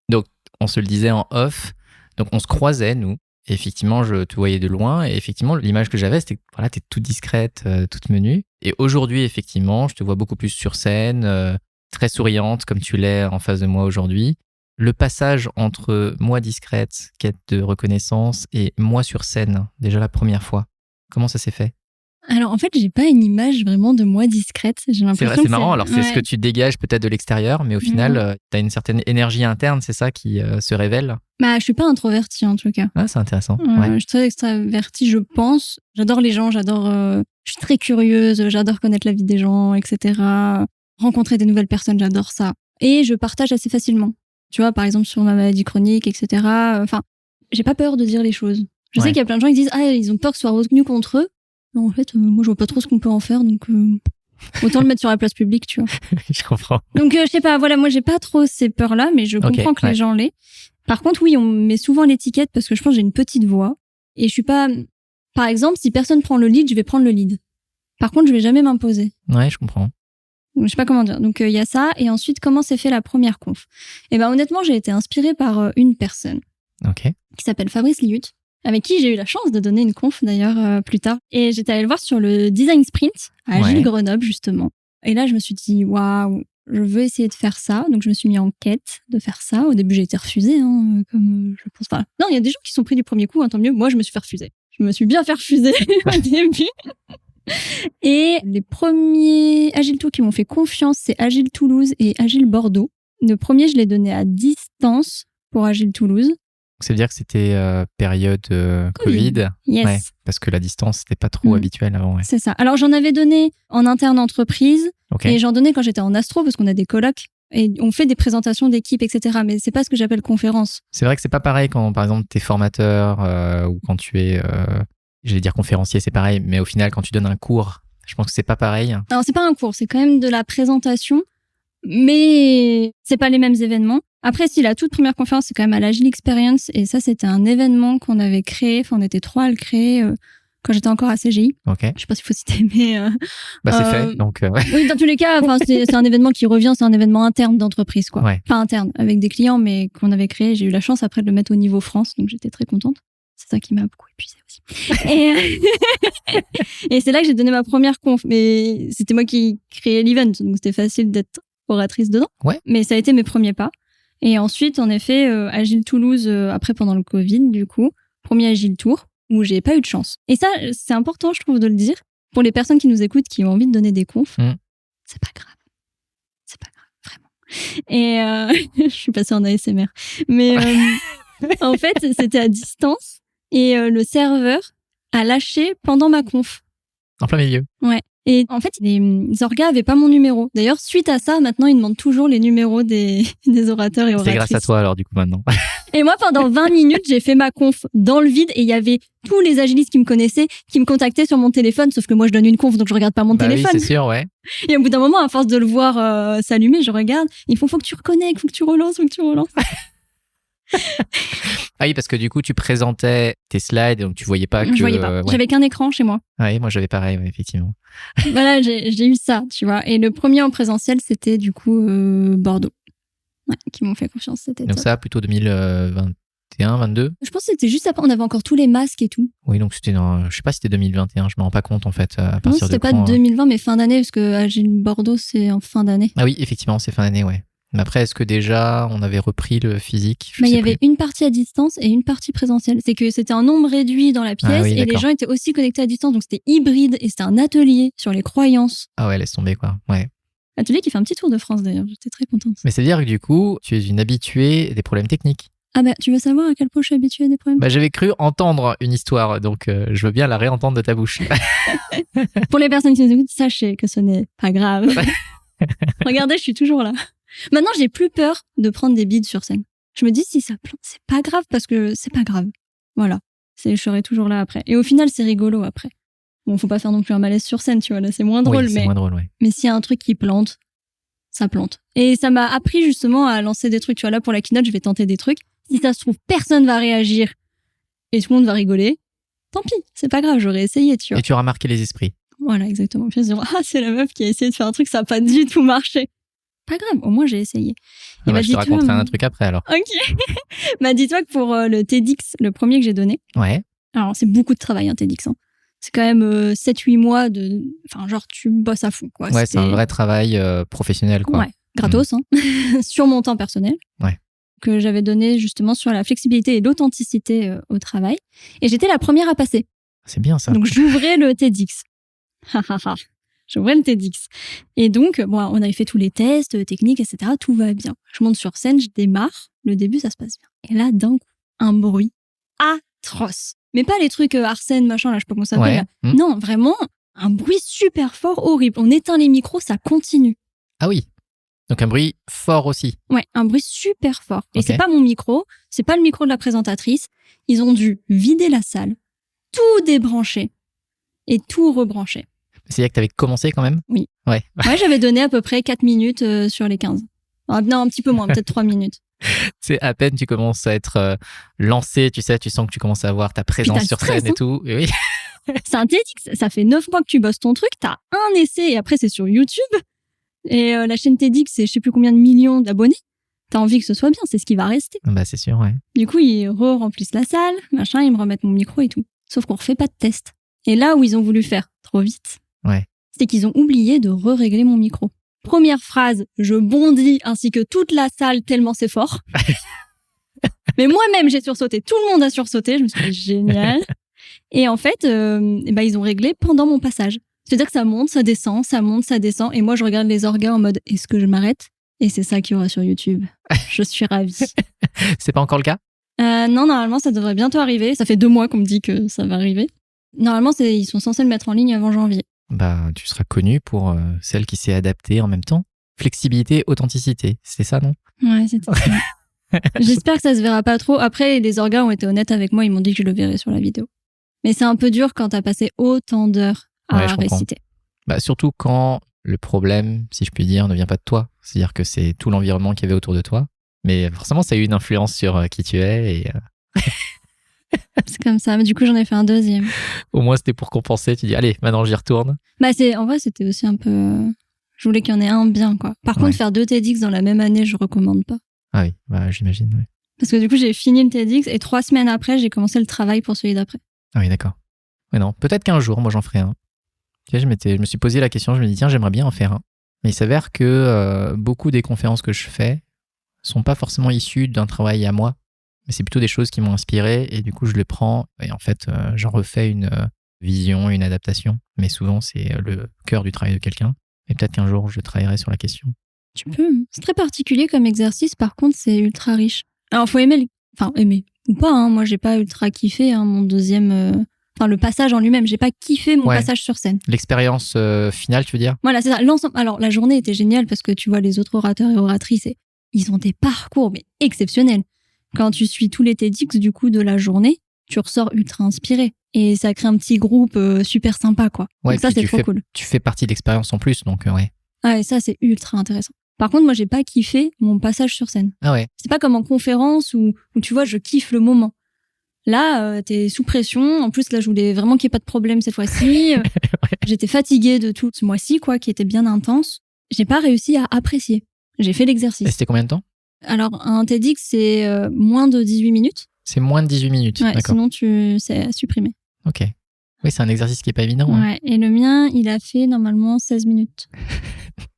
donc, on se le disait en off, donc on se croisait, nous, Et effectivement, je te voyais de loin. Et effectivement, l'image que j'avais, c'était que voilà, t'es toute discrète, toute menue. Et aujourd'hui, effectivement, je te vois beaucoup plus sur scène, très souriante, comme tu l'es en face de moi aujourd'hui. Le passage entre moi discrète, quête de reconnaissance, et moi sur scène, déjà la première fois, comment ça s'est fait? Alors en fait, j'ai pas une image vraiment de moi discrète. J'ai C'est l'impression vrai, c'est que marrant. Alors, c'est ce que ouais. tu dégages peut-être de l'extérieur, mais au final, tu as une certaine énergie interne, c'est ça qui se révèle. Bah, je suis pas introvertie en tout cas. Ah, c'est intéressant. Ouais. Je suis très extravertie, je pense. J'adore les gens, je suis très curieuse, j'adore connaître la vie des gens, etc. Rencontrer des nouvelles personnes, j'adore ça. Et je partage assez facilement. Tu vois, par exemple, sur ma maladie chronique, etc. Enfin, j'ai pas peur de dire les choses. Je sais Ouais. qu'il y a plein de gens qui disent, ah, ils ont peur que ce soit retenu contre eux. Mais en fait, moi, je vois pas trop ce qu'on peut en faire, donc autant le mettre sur la place publique, tu vois. Je comprends. Donc, je sais pas, voilà, moi, j'ai pas trop ces peurs-là, mais je comprends que les gens l'aient. Par contre, oui, on me met souvent l'étiquette parce que je pense que j'ai une petite voix. Et je suis pas... Par exemple, si personne prend le lead, je vais prendre le lead. Par contre, je vais jamais m'imposer. Ouais, je comprends. Donc, je sais pas comment dire. Donc, il y a ça. Et ensuite, comment s'est fait la première conf? Eh ben, honnêtement, j'ai été inspirée par une personne. Ok. Qui s'appelle Fabrice Liut, avec qui j'ai eu la chance de donner une conf d'ailleurs plus tard. Et j'étais allée le voir sur le Design Sprint à Agile Grenoble, justement. Et là, je me suis dit, waouh, je veux essayer de faire ça. Donc, je me suis mis en quête de faire ça. Au début, j'ai été refusée, comme je pense pas. Non, il y a des gens qui sont pris du premier coup, tant mieux. Moi, je me suis fait refuser. Je me suis bien fait refuser au début. Et les premiers Agile Tour qui m'ont fait confiance, c'est Agile Toulouse et Agile Bordeaux. Le premier, je l'ai donné à distance pour Agile Toulouse. Ça veut dire que c'était période Covid. Yes. Ouais, parce que la distance, c'était pas trop habituel avant. Ouais. C'est ça. Alors, j'en avais donné en interne entreprise. Okay. Et j'en donnais quand j'étais en astro, parce qu'on a des colloques. Et on fait des présentations d'équipe, etc. Mais c'est pas ce que j'appelle conférence. C'est vrai que c'est pas pareil quand, par exemple, t'es formateur ou quand tu es, j'allais dire conférencier, c'est pareil. Mais au final, quand tu donnes un cours, je pense que c'est pas pareil. Alors, c'est pas un cours, c'est quand même de la présentation. Mais c'est pas les mêmes événements. Après, si la toute première conférence, c'est quand même à l'Agile Experience. Et ça, c'était un événement qu'on avait créé. Enfin, on était 3 à le créer quand j'étais encore à CGI. Okay. Je sais pas s'il faut citer, mais... c'est fait, donc... Ouais. Oui, dans tous les cas, c'est un événement qui revient, c'est un événement interne d'entreprise, quoi. Ouais. Pas interne, avec des clients, mais qu'on avait créé. J'ai eu la chance après de le mettre au niveau France, donc j'étais très contente. C'est ça qui m'a beaucoup épuisée aussi. Et c'est là que j'ai donné ma première conf. Mais c'était moi qui créais l'event, donc c'était facile d'être oratrice dedans. Ouais. Mais ça a été mes premiers pas. Et ensuite, en effet, Agile Toulouse, après pendant le Covid, du coup, premier Agile Tour, où j'ai pas eu de chance. Et ça, c'est important, je trouve, de le dire. Pour les personnes qui nous écoutent, qui ont envie de donner des confs, c'est pas grave. C'est pas grave, vraiment. Et je suis passée en ASMR. Mais en fait, c'était à distance. Et le serveur a lâché pendant ma conf. En plein milieu. Ouais. Et en fait, les orgas avaient pas mon numéro. D'ailleurs, suite à ça, maintenant, ils demandent toujours les numéros des orateurs et oratrices. C'est grâce à toi, alors, du coup, maintenant. Et moi, pendant 20 minutes, j'ai fait ma conf dans le vide et il y avait tous les agilistes qui me connaissaient, qui me contactaient sur mon téléphone, sauf que moi, je donne une conf, donc je regarde pas mon téléphone. Oui, c'est sûr, ouais. Et au bout d'un moment, à force de le voir s'allumer, je regarde. Ils font, faut que tu reconnectes, faut que tu relances. Ah oui, parce que du coup, tu présentais tes slides, donc tu voyais pas que... Je voyais pas. J'avais qu'un écran chez moi. Oui, moi j'avais pareil, ouais, effectivement. Voilà, j'ai eu ça, tu vois. Et le premier en présentiel, c'était du coup Bordeaux. Ouais, qui m'ont fait confiance, c'était donc top. Ça, plutôt 2021, 22. Je pense que c'était juste après, on avait encore tous les masques et tout. Oui, donc c'était je sais pas si c'était 2021, je me rends pas compte en fait à partir non, c'était pas 2020, mais fin d'année, parce que Agile Bordeaux, c'est en fin d'année. Ah oui, effectivement, c'est fin d'année, ouais. Mais après, est-ce que déjà on avait repris le physique? Il y avait une partie à distance et une partie présentielle. C'est que c'était un nombre réduit dans la pièce et les gens étaient aussi connectés à distance. Donc c'était hybride et c'était un atelier sur les croyances. Ah ouais, laisse tomber quoi. Ouais. Atelier qui fait un petit tour de France d'ailleurs. J'étais très contente. Mais c'est-à-dire que du coup, tu es une habituée des problèmes techniques. Ah bah, tu veux savoir à quel point je suis habituée des problèmes? Bah, j'avais cru entendre une histoire, donc je veux bien la réentendre de ta bouche. Pour les personnes qui nous écoutent, sachez que ce n'est pas grave. Regardez, je suis toujours là. Maintenant, j'ai plus peur de prendre des bides sur scène. Je me dis, si ça plante, c'est pas grave parce que c'est pas grave. Voilà. Je serai toujours là après. Et au final, c'est rigolo après. Bon, faut pas faire non plus un malaise sur scène, tu vois. Là, c'est moins drôle. Oui, c'est moins drôle, ouais. Mais s'il y a un truc qui plante, ça plante. Et ça m'a appris justement à lancer des trucs. Tu vois, là, pour la keynote, je vais tenter des trucs. Si ça se trouve, personne va réagir et tout le monde va rigoler. Tant pis, c'est pas grave, j'aurais essayé, tu vois. Et tu auras marqué les esprits. Voilà, exactement. Puis ils se diront, ah, c'est la meuf qui a essayé de faire un truc, ça a pas du tout marché. Pas grave, au moins j'ai essayé. Et Je te raconterai un truc après alors. Ok. Dis-toi que pour le TEDx, le premier que j'ai donné, Ouais. alors c'est beaucoup de travail, un TEDx. Hein. C'est quand même 7-8 mois de. Enfin, genre, tu bosses à fond, quoi. Ouais, c'est un vrai travail professionnel, quoi. Ouais, gratos, hein. Sur mon temps personnel. Ouais. Que j'avais donné justement sur la flexibilité et l'authenticité au travail. Et j'étais la première à passer. C'est bien ça. Donc, j'ouvrais le TEDx. J'ouvrais le TEDx. Et donc, on avait fait tous les tests techniques, etc. Tout va bien. Je monte sur scène, je démarre. Le début, ça se passe bien. Et là, d'un coup, un bruit atroce. Mais pas les trucs Arsène, machin, là, je sais pas comment ça s'appelle. Ouais. Non, vraiment, un bruit super fort, horrible. On éteint les micros, ça continue. Ah oui. Donc un bruit fort aussi. Ouais, un bruit super fort. Et Okay. c'est pas mon micro, c'est pas le micro de la présentatrice. Ils ont dû vider la salle, tout débrancher et tout rebrancher. C'est-à-dire que tu avais commencé quand même? Oui. Ouais. Ouais, j'avais donné à peu près 4 minutes sur les 15. Non, un petit peu moins, peut-être 3 minutes. C'est à peine tu commences à être lancé, tu sais, tu sens que tu commences à avoir ta présence sur stress, scène et tout. Et oui. C'est un TEDx, ça fait 9 mois que tu bosses ton truc, t'as un essai et après c'est sur YouTube. Et la chaîne TEDx, c'est je sais plus combien de millions d'abonnés. T'as envie que ce soit bien, c'est ce qui va rester. Bah c'est sûr, ouais. Du coup, ils remplissent la salle, machin, ils me remettent mon micro et tout. Sauf qu'on refait pas de test. Et là où ils ont voulu faire trop vite, c'était qu'ils ont oublié de régler mon micro. Première phrase, je bondis ainsi que toute la salle tellement c'est fort. Mais moi-même, j'ai sursauté. Tout le monde a sursauté. Je me suis dit, génial. Et en fait, ils ont réglé pendant mon passage. C'est-à-dire que ça monte, ça descend, ça monte, ça descend. Et moi, je regarde les orgas en mode, est-ce que je m'arrête? Et c'est ça qu'il y aura sur YouTube. Je suis ravie. C'est pas encore le cas? Non, normalement, ça devrait bientôt arriver. Ça fait 2 mois qu'on me dit que ça va arriver. Normalement, ils sont censés le mettre en ligne avant janvier. Bah, tu seras connue pour celle qui s'est adaptée en même temps. Flexibilité, authenticité, c'est ça, non? Ouais, c'était ça. J'espère que ça se verra pas trop. Après, les orgas ont été honnêtes avec moi. Ils m'ont dit que je le verrais sur la vidéo. Mais c'est un peu dur quand t'as passé autant d'heures à réciter. Bah, surtout quand le problème, si je puis dire, ne vient pas de toi. C'est-à-dire que c'est tout l'environnement qu'il y avait autour de toi. Mais forcément, ça a eu une influence sur qui tu es. Et c'est comme ça. Mais du coup, j'en ai fait un deuxième. Au moins, c'était pour compenser. Tu dis, allez, maintenant, j'y retourne. Bah, en vrai, c'était aussi un peu... Je voulais qu'il y en ait un bien, quoi. Par contre, faire 2 TEDx dans la même année, je recommande pas. Ah oui, bah, j'imagine, oui. Parce que du coup, j'ai fini le TEDx et 3 semaines après, j'ai commencé le travail pour celui d'après. Ah oui, d'accord. Ouais, non, peut-être qu'un jour, moi, j'en ferai un. Tu sais, je me suis posé la question, je me dis, tiens, j'aimerais bien en faire un. Mais il s'avère que beaucoup des conférences que je fais sont pas forcément issues d'un travail à moi, mais c'est plutôt des choses qui m'ont inspiré et du coup, je le prends et en fait, j'en refais une vision, une adaptation. Mais souvent, c'est le cœur du travail de quelqu'un. Et peut-être qu'un jour, je travaillerai sur la question. Tu peux. C'est très particulier comme exercice, par contre, c'est ultra riche. Alors, faut aimer, aimer ou pas. Hein. Moi, j'ai pas ultra kiffé mon deuxième... le passage en lui-même, j'ai pas kiffé mon passage sur scène. L'expérience finale, tu veux dire? Voilà, c'est ça. L'ensemble. Alors, la journée était géniale parce que tu vois les autres orateurs et oratrices, ils ont des parcours mais exceptionnels. Quand tu suis tous les TEDx du coup de la journée, tu ressors ultra inspiré et ça crée un petit groupe super sympa, quoi. Ouais, donc ça, c'est trop cool. Tu fais partie de l'expérience en plus, donc ouais. Ah, et ça, c'est ultra intéressant. Par contre, moi, j'ai pas kiffé mon passage sur scène. Ah ouais. C'est pas comme en conférence où tu vois, je kiffe le moment. Là, t'es sous pression. En plus, là, je voulais vraiment qu'il n'y ait pas de problème cette fois-ci. J'étais fatiguée de tout ce mois-ci, quoi, qui était bien intense. J'ai pas réussi à apprécier. J'ai fait l'exercice. Et c'était combien de temps? Alors, un TEDx, c'est moins de 18 minutes. C'est moins de 18 minutes, ouais, d'accord. Sinon, c'est à supprimer. Ok. Oui, c'est un exercice qui est pas évident. Ouais, hein. Et le mien, il a fait normalement 16 minutes.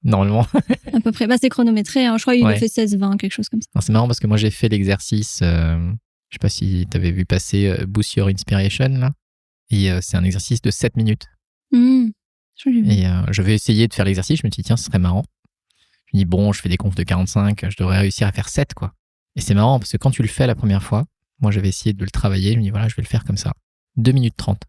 Normalement. À peu près. Bah, c'est chronométré. Hein. Je crois qu'il a fait 16-20, quelque chose comme ça. Non, c'est marrant parce que moi, j'ai fait l'exercice... Je sais pas si tu avais vu passer Boost Your Inspiration, là. Et c'est un exercice de 7 minutes. Et je vais essayer de faire l'exercice. Je me dis, tiens, ce serait marrant. Je me dis, bon, je fais des confs de 45, je devrais réussir à faire 7, quoi. Et c'est marrant parce que quand tu le fais la première fois, moi, j'avais essayé de le travailler. Je me dis, voilà, je vais le faire comme ça. 2 minutes 30.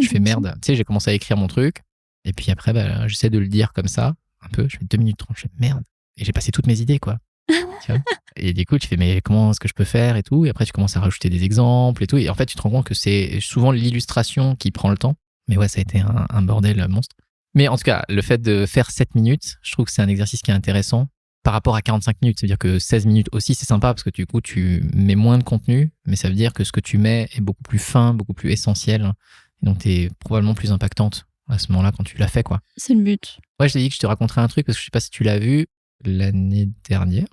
Je fais merde. Tu sais, j'ai commencé à écrire mon truc. Et puis après, j'essaie de le dire comme ça, un peu. Je fais 2 minutes 30. Je fais merde. Et j'ai passé toutes mes idées, quoi. Tu vois, et du coup, tu fais, mais comment est-ce que je peux faire et tout. Et après, tu commences à rajouter des exemples et tout. Et en fait, tu te rends compte que c'est souvent l'illustration qui prend le temps. Mais ouais, ça a été un bordel monstre. Mais en tout cas, le fait de faire 7 minutes, je trouve que c'est un exercice qui est intéressant par rapport à 45 minutes. C'est-à-dire que 16 minutes aussi, c'est sympa parce que du coup, tu mets moins de contenu. Mais ça veut dire que ce que tu mets est beaucoup plus fin, beaucoup plus essentiel. Et donc, t'es probablement plus impactante à ce moment-là quand tu l'as fait, quoi. C'est le but. Ouais, je t'ai dit que je te raconterais un truc parce que je sais pas si tu l'as vu. l'année dernière.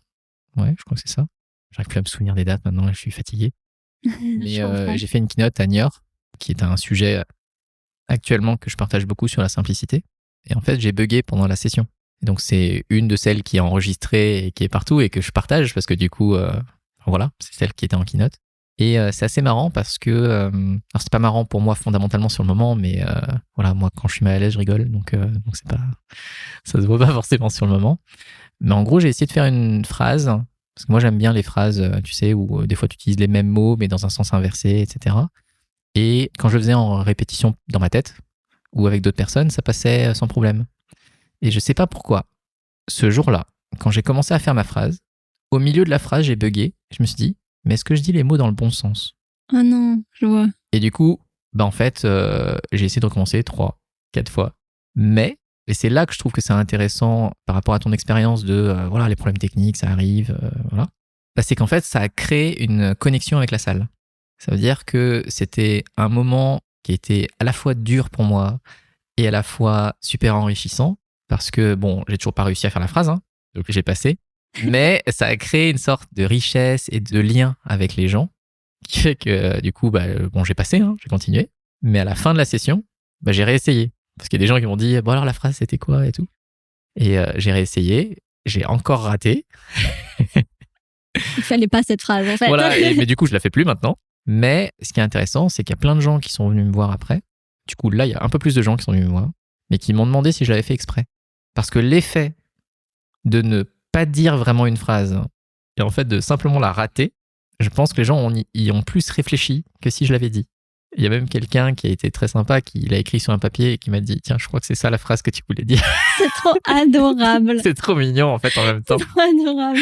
Ouais, je crois que c'est ça. J'arrive plus à me souvenir des dates maintenant, je suis fatigué. Mais j'ai fait une keynote à Niort, qui est un sujet actuellement que je partage beaucoup sur la simplicité. Et en fait, j'ai bugué pendant la session. Et donc, c'est une de celles qui est enregistrée et qui est partout et que je partage parce que du coup, voilà, c'est celle qui était en keynote. Et c'est assez marrant parce que, alors c'est pas marrant pour moi fondamentalement sur le moment, mais voilà, moi quand je suis mal à l'aise, je rigole, donc c'est pas, ça se voit pas forcément sur le moment. Mais en gros, j'ai essayé de faire une phrase, parce que moi j'aime bien les phrases, tu sais, où des fois tu utilises les mêmes mots mais dans un sens inversé, etc. Et quand je le faisais en répétition dans ma tête ou avec d'autres personnes, ça passait sans problème. Et je sais pas pourquoi, ce jour-là, quand j'ai commencé à faire ma phrase, au milieu de la phrase, j'ai bugué. Je me suis dit, mais est-ce que je dis les mots dans le bon sens ? Oh non, je vois. Et du coup, en fait, j'ai essayé de recommencer 3, 4 fois. Mais, et c'est là que je trouve que c'est intéressant par rapport à ton expérience de, voilà, les problèmes techniques, ça arrive, voilà. C'est qu'en fait, ça a créé une connexion avec la salle. Ça veut dire que c'était un moment qui était à la fois dur pour moi et à la fois super enrichissant parce que, bon, j'ai toujours pas réussi à faire la phrase, hein, donc j'ai passé. Mais ça a créé une sorte de richesse et de lien avec les gens qui fait que, du coup, bon, j'ai passé, hein, j'ai continué. Mais à la fin de la session, j'ai réessayé. Parce qu'il y a des gens qui m'ont dit, bon alors la phrase c'était quoi et tout. Et j'ai réessayé, j'ai encore raté. Il fallait pas cette phrase en fait. Voilà, mais du coup, je la fais plus maintenant. Mais ce qui est intéressant, c'est qu'il y a plein de gens qui sont venus me voir après. Du coup, là, il y a un peu plus de gens qui sont venus me voir, mais qui m'ont demandé si je l'avais fait exprès. Parce que l'effet de ne pas dire vraiment une phrase et en fait de simplement la rater, je pense que les gens y ont plus réfléchi que si je l'avais dit. Il y a même quelqu'un qui a été très sympa, qui l'a écrit sur un papier et qui m'a dit « Tiens, je crois que c'est ça la phrase que tu voulais dire. » C'est trop adorable. C'est trop mignon en fait en même temps. C'est trop adorable.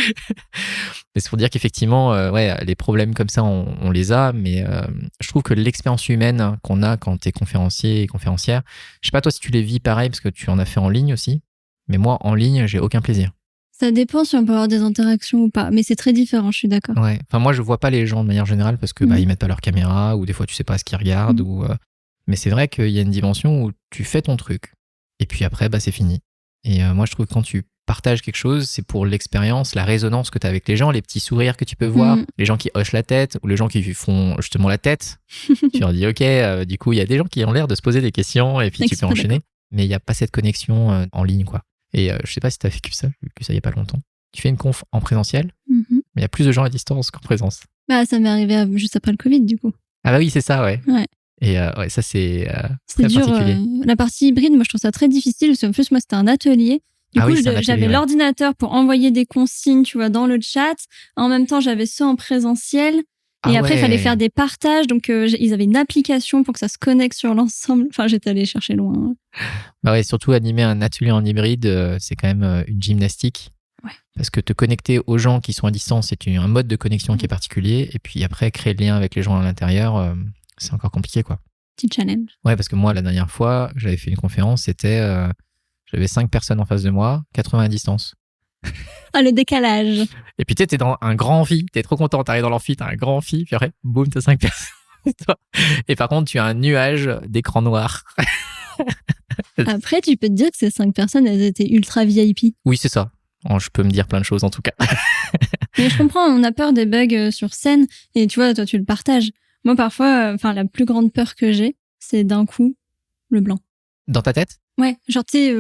Mais c'est pour dire qu'effectivement, ouais, les problèmes comme ça, on les a, mais je trouve que l'expérience humaine qu'on a quand t'es conférencier et conférencière, je sais pas toi si tu les vis pareil, parce que tu en as fait en ligne aussi, mais moi, en ligne, j'ai aucun plaisir. Ça dépend si on peut avoir des interactions ou pas, mais c'est très différent, je suis d'accord. Ouais. Enfin, moi, je vois pas les gens de manière générale parce que ils mettent pas leur caméra ou des fois tu sais pas ce qu'ils regardent. Mais c'est vrai qu'il y a une dimension où tu fais ton truc et puis après, c'est fini. Et moi, je trouve que quand tu partages quelque chose, c'est pour l'expérience, la résonance que tu as avec les gens, les petits sourires que tu peux voir, les gens qui hochent la tête ou les gens qui font justement la tête. Tu leur dis, ok, du coup, il y a des gens qui ont l'air de se poser des questions et puis tu peux enchaîner. Mais il n'y a pas cette connexion en ligne, quoi. Et je sais pas si tu as vécu ça, j'ai vécu ça il y a pas longtemps. Tu fais une conf en présentiel, mais il y a plus de gens à distance qu'en présence. Ça m'est arrivé juste après le Covid, du coup. Ah bah oui, c'est ça, ouais. Et ouais, ça c'est très dur, particulier. La partie hybride, moi je trouve ça très difficile, parce qu'en plus moi c'était un atelier. Du coup, j'avais l'ordinateur pour envoyer des consignes, tu vois, dans le chat. En même temps, j'avais ceux en présentiel. Et après, il fallait faire des partages. Donc, ils avaient une application pour que ça se connecte sur l'ensemble. Enfin, j'étais allée chercher loin. Bah ouais, surtout animer un atelier en hybride, c'est quand même une gymnastique. Ouais. Parce que te connecter aux gens qui sont à distance, c'est un mode de connexion qui est particulier. Et puis après, créer le lien avec les gens à l'intérieur, c'est encore compliqué, quoi. Petit challenge. Ouais, parce que moi, la dernière fois, j'avais fait une conférence, c'était... j'avais 5 personnes en face de moi, 80 à distance. Ah, le décalage. Et puis t'es dans un grand amphi, t'es trop content, t'arrives dans l'amphi, t'as un grand amphi, puis après, boum, t'as 5 personnes. Et par contre, tu as un nuage d'écran noir. Après, tu peux te dire que ces 5 personnes, elles étaient ultra VIP. Oui, c'est ça. Je peux me dire plein de choses en tout cas. Mais je comprends, on a peur des bugs sur scène. Et tu vois, toi, tu le partages. Moi, parfois, la plus grande peur que j'ai, c'est d'un coup, le blanc. Dans ta tête ? Ouais, genre, tu sais,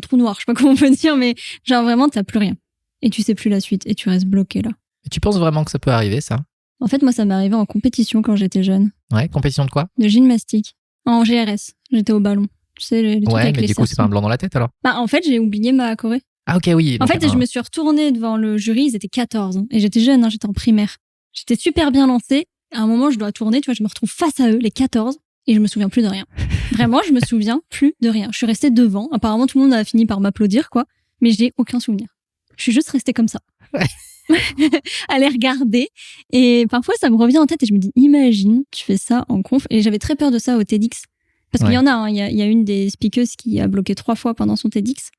trou noir, je sais pas comment on peut dire, mais genre vraiment, t'as plus rien. Et tu sais plus la suite, et tu restes bloqué là. Et tu penses vraiment que ça peut arriver, ça ? En fait, moi, ça m'est arrivé en compétition quand j'étais jeune. Ouais, compétition de quoi ? De gymnastique. En GRS, j'étais au ballon. Tu sais, les trucs avec mais les du coup, c'est pas un blanc dans la tête alors ? En fait, j'ai oublié ma choré. Ah ok, oui. En fait, je me suis retournée devant le jury, ils étaient 14. Hein, et j'étais jeune, j'étais en primaire. J'étais super bien lancée. À un moment, je dois tourner, tu vois, je me retrouve face à eux, les 14. Et je me souviens plus de rien. Vraiment, je me souviens plus de rien. Je suis restée devant. Apparemment, tout le monde a fini par m'applaudir, quoi. Mais j'ai aucun souvenir. Je suis juste restée comme ça. À les regarder. Et parfois, ça me revient en tête et je me dis, imagine, tu fais ça en conf. Et j'avais très peur de ça au TEDx. Parce qu'il y en a, hein. Il y a une des speakers qui a bloqué 3 fois pendant son TEDx.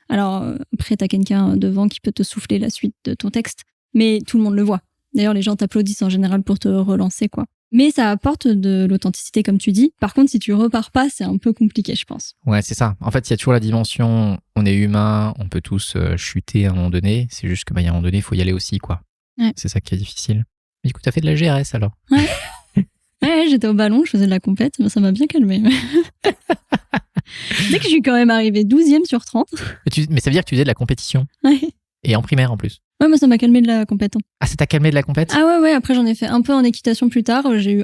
Alors, après, t'as quelqu'un devant qui peut te souffler la suite de ton texte. Mais tout le monde le voit. D'ailleurs, les gens t'applaudissent en général pour te relancer, quoi. Mais ça apporte de l'authenticité, comme tu dis. Par contre, si tu repars pas, c'est un peu compliqué, je pense. Ouais, c'est ça. En fait, il y a toujours la dimension, on est humain, on peut tous chuter à un moment donné. C'est juste que, il y a un moment donné, il faut y aller aussi, quoi. Ouais. C'est ça qui est difficile. Mais du coup, t'as fait de la GRS alors? Ouais. Ouais, j'étais au ballon, je faisais de la compète, mais ça m'a bien calmé. Dès que je suis quand même arrivée 12e sur 30. Mais ça veut dire que tu faisais de la compétition? Ouais. Et en primaire en plus? Ouais, moi ça m'a calmé de la compète. Ah, ça t'a calmé de la compète? Ah ouais, après j'en ai fait un peu en équitation plus tard. J'ai eu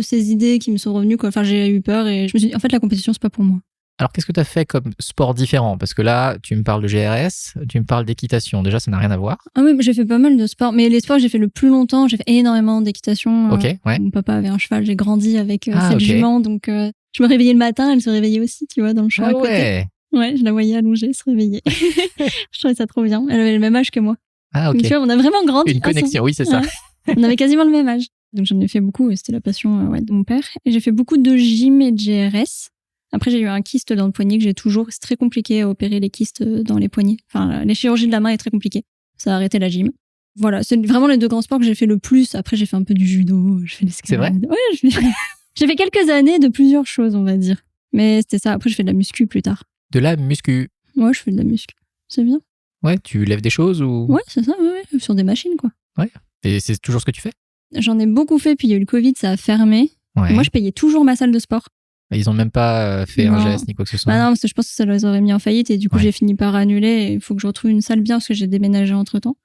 ces idées qui me sont revenues, quoi. Enfin, j'ai eu peur et je me suis dit, en fait, la compétition, c'est pas pour moi. Alors, qu'est-ce que tu as fait comme sport différent? Parce que là, tu me parles de GRS, tu me parles d'équitation. Déjà, ça n'a rien à voir. Ah oui, j'ai fait pas mal de sports. Mais les sports que j'ai fait le plus longtemps, j'ai fait énormément d'équitation. Ok, ouais. Mon papa avait un cheval, j'ai grandi avec cette ok. jument. Donc, je me réveillais le matin, elle se réveillait aussi, tu vois, dans le champ à côté. Ouais. Ouais, je la voyais allongée, se réveiller. Je trouvais ça trop bien. Elle avait le même âge que moi. Ah, ok. Donc, tu vois, on a vraiment grandi. Une connexion, oui, c'est ça. Ouais. On avait quasiment le même âge. Donc, j'en ai fait beaucoup et c'était la passion de mon père. Et j'ai fait beaucoup de gym et de GRS. Après, j'ai eu un kyste dans le poignet que j'ai toujours. C'est très compliqué à opérer les kystes dans les poignets. Enfin, les chirurgies de la main est très compliqué. Ça a arrêté la gym. Voilà, c'est vraiment les deux grands sports que j'ai fait le plus. Après, j'ai fait un peu du judo, je fais l'escalade. C'est vrai? Ouais, j'ai fait quelques années de plusieurs choses, on va dire. Mais c'était ça. Après, je fais de la muscu plus tard. De la muscu? Ouais, je fais de la muscu. C'est bien. Ouais, tu lèves des choses ou? Ouais, c'est ça, ouais, sur des machines, quoi. Ouais. Et c'est toujours ce que tu fais? J'en ai beaucoup fait, puis il y a eu le Covid, ça a fermé. Ouais. Moi, je payais toujours ma salle de sport. Ils ont même pas fait un geste ni quoi que ce soit. Bah non, parce que je pense que ça les aurait mis en faillite et du coup, j'ai fini par annuler. Il faut que je retrouve une salle bien parce que j'ai déménagé entre temps.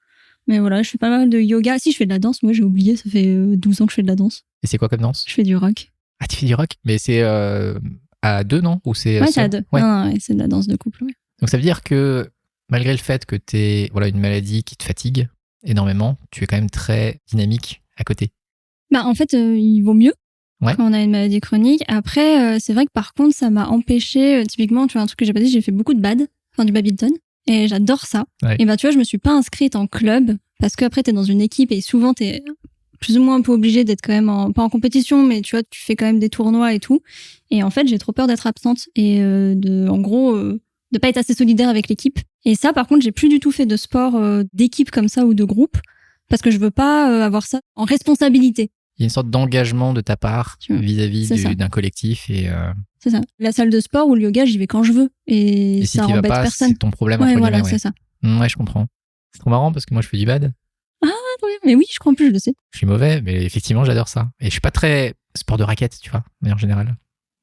Mais voilà, je fais pas mal de yoga. Si, je fais de la danse. Moi, j'ai oublié, ça fait 12 ans que je fais de la danse. Et c'est quoi comme danse? Je fais du rock. Ah, tu fais du rock? Mais c'est à deux, non? Ou c'est ouais, c'est à deux. Ouais. Non, c'est de la danse de couple. Ouais. Donc ça veut dire que malgré le fait que tu aies une maladie qui te fatigue énormément, tu es quand même très dynamique à côté. Bah, en fait, il vaut mieux. Ouais. Quand on a une maladie chronique. Après, c'est vrai que par contre, ça m'a empêché, typiquement, tu vois, un truc que j'ai pas dit, j'ai fait beaucoup de du badminton. Et j'adore ça. Ouais. Et bah, tu vois, je me suis pas inscrite en club parce qu'après, t'es dans une équipe et souvent, t'es plus ou moins un peu obligé d'être quand même pas en compétition, mais tu vois, tu fais quand même des tournois et tout. Et en fait, j'ai trop peur d'être absente et de pas être assez solidaire avec l'équipe. Et ça, par contre, j'ai plus du tout fait de sport d'équipe comme ça ou de groupe parce que je veux pas avoir ça en responsabilité. Il y a une sorte d'engagement de ta part vis-à-vis d'un collectif. C'est ça. La salle de sport ou le yoga, j'y vais quand je veux. Et si ça tu vas embête pas, personne. c'est ton problème. Ouais, voilà, c'est ça. Ouais, je comprends. C'est trop marrant parce que moi, je fais du bad. Ah, mais oui, je crois en plus, je le sais. Je suis mauvais, mais effectivement, j'adore ça. Et je suis pas très sport de raquette, tu vois, mais en général.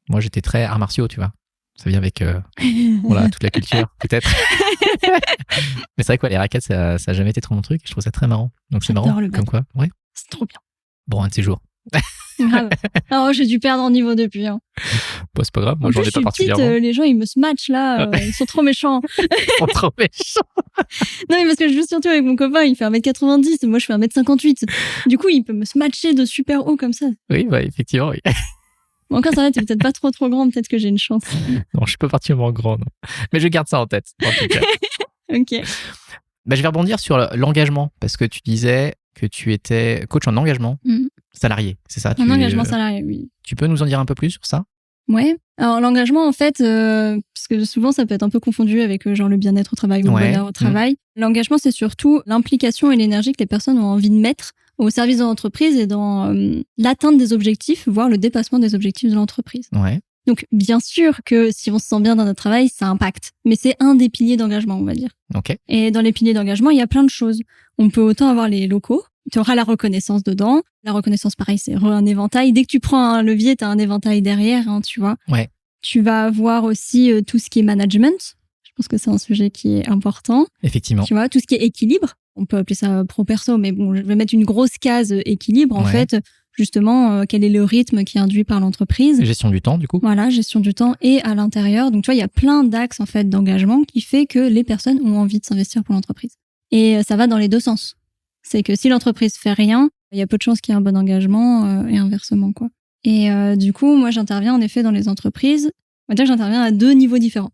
Moi, j'étais très arts martiaux, tu vois. Ça vient avec toute la culture, peut-être. Mais c'est vrai que les raquettes, ça a jamais été trop mon truc. Je trouve ça très marrant. Donc c'est marrant, comme quoi. Ouais. C'est trop bien. Bon, un de ces jours. Grave. Alors, j'ai dû perdre en niveau depuis. Hein. Bon, c'est pas grave, moi j'en ai pas particulièrement. Petite, les gens ils me smatchent là, ils sont trop méchants. Ils sont trop méchants. Non, mais parce que je joue surtout avec mon copain, il fait 1m90, moi je fais 1m58. Du coup, il peut me smatcher de super haut comme ça. Oui, bah effectivement, oui. Bon, encore ça va, t'es peut-être pas trop grand, peut-être que j'ai une chance. Non, je suis pas particulièrement grand, non. Mais je garde ça en tête, en tout cas. Ok. Bah, je vais rebondir sur l'engagement, parce que tu disais que tu étais coach en engagement salarié, c'est ça? En engagement salarié, oui. Tu peux nous en dire un peu plus sur ça? Ouais. Alors l'engagement, en fait, parce que souvent ça peut être un peu confondu avec genre le bien-être au travail ou le bonheur au travail. L'engagement, c'est surtout l'implication et l'énergie que les personnes ont envie de mettre au service de l'entreprise et dans l'atteinte des objectifs, voire le dépassement des objectifs de l'entreprise. Ouais. Donc, bien sûr que si on se sent bien dans notre travail, ça impacte. Mais c'est un des piliers d'engagement, on va dire. Ok. Et dans les piliers d'engagement, il y a plein de choses. On peut autant avoir les locaux. Tu auras la reconnaissance dedans. La reconnaissance, pareil, c'est un éventail. Dès que tu prends un levier, tu as un éventail derrière, hein, tu vois. Ouais. Tu vas avoir aussi tout ce qui est management. Je pense que c'est un sujet qui est important. Effectivement. Tu vois, tout ce qui est équilibre. On peut appeler ça pro-perso, mais bon, je vais mettre une grosse case équilibre, en fait. Justement, quel est le rythme qui est induit par l'entreprise. Gestion du temps, du coup. Voilà, gestion du temps et à l'intérieur. Donc, tu vois, il y a plein d'axes, en fait, d'engagement qui fait que les personnes ont envie de s'investir pour l'entreprise. Et ça va dans les deux sens. C'est que si l'entreprise fait rien, il y a peu de chances qu'il y ait un bon engagement et inversement, quoi. Et du coup, moi, j'interviens en effet dans les entreprises. On va dire que j'interviens à deux niveaux différents.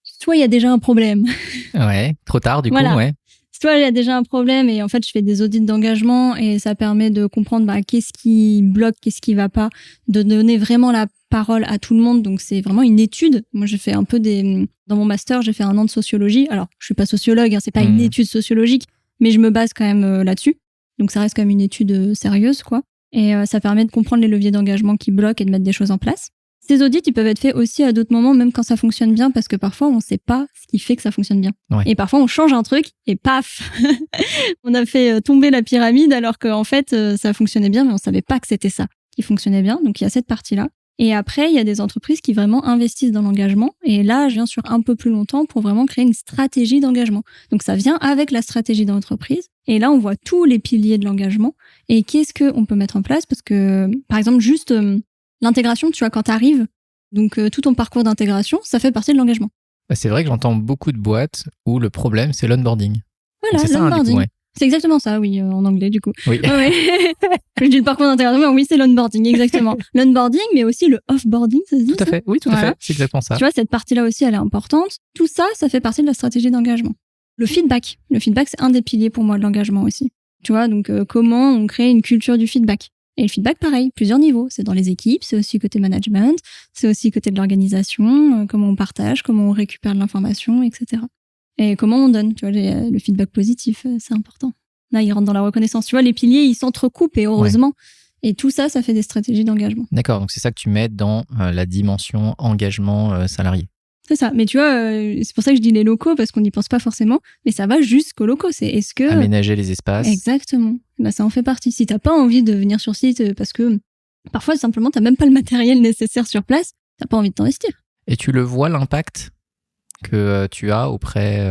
Soit il y a déjà un problème. Ouais, trop tard, du coup, ouais. Soit il y a déjà un problème et en fait, je fais des audits d'engagement et ça permet de comprendre qu'est-ce qui bloque, qu'est-ce qui va pas, de donner vraiment la parole à tout le monde. Donc, c'est vraiment une étude. Moi, j'ai fait un peu dans mon master, j'ai fait 1 an de sociologie. Alors, je suis pas sociologue, hein, c'est pas une étude sociologique, mais je me base quand même là-dessus. Donc, ça reste quand même une étude sérieuse, quoi. Et ça permet de comprendre les leviers d'engagement qui bloquent et de mettre des choses en place. Ces audits, ils peuvent être faits aussi à d'autres moments, même quand ça fonctionne bien, parce que parfois, on ne sait pas ce qui fait que ça fonctionne bien. Ouais. Et parfois, on change un truc et paf, on a fait tomber la pyramide alors qu'en fait, ça fonctionnait bien, mais on ne savait pas que c'était ça qui fonctionnait bien. Donc, il y a cette partie-là. Et après, il y a des entreprises qui vraiment investissent dans l'engagement. Et là, je viens sur un peu plus longtemps pour vraiment créer une stratégie d'engagement. Donc, ça vient avec la stratégie d'entreprise. Et là, on voit tous les piliers de l'engagement. Et qu'est-ce qu'on peut mettre en place? Parce que, par exemple, juste l'intégration, tu vois, quand tu arrives, donc tout ton parcours d'intégration, ça fait partie de l'engagement. Bah, c'est vrai que j'entends beaucoup de boîtes où le problème, c'est l'onboarding. Voilà, c'est ça, l'onboarding. du coup, ouais. C'est exactement ça, oui, en anglais, du coup. Oui. Ouais. Je dis le parcours d'intégration, mais oui, c'est l'onboarding, exactement. L'onboarding, mais aussi le offboarding, ça se dit? Tout à fait, oui, tout à fait, c'est exactement ça. Tu vois, cette partie-là aussi, elle est importante. Tout ça, ça fait partie de la stratégie d'engagement. Le feedback, c'est un des piliers pour moi de l'engagement aussi. Tu vois, donc comment on crée une culture du feedback. Et le feedback, pareil, plusieurs niveaux. C'est dans les équipes, c'est aussi côté management, c'est aussi côté de l'organisation, comment on partage, comment on récupère de l'information, etc. Et comment on donne, tu vois, le feedback positif, c'est important. Là, il rentre dans la reconnaissance. Tu vois, les piliers, ils s'entrecoupent et heureusement. Ouais. Et tout ça, ça fait des stratégies d'engagement. D'accord, donc c'est ça que tu mets dans la dimension engagement salarié. C'est ça. Mais tu vois, c'est pour ça que je dis les locaux, parce qu'on n'y pense pas forcément. Mais ça va jusqu'aux locaux. C'est est-ce que... Aménager les espaces. Exactement. Bah, ça en fait partie. Si t'as pas envie de venir sur site, parce que parfois, simplement, t'as même pas le matériel nécessaire sur place, t'as pas envie de t'investir. Et tu le vois, l'impact que tu as auprès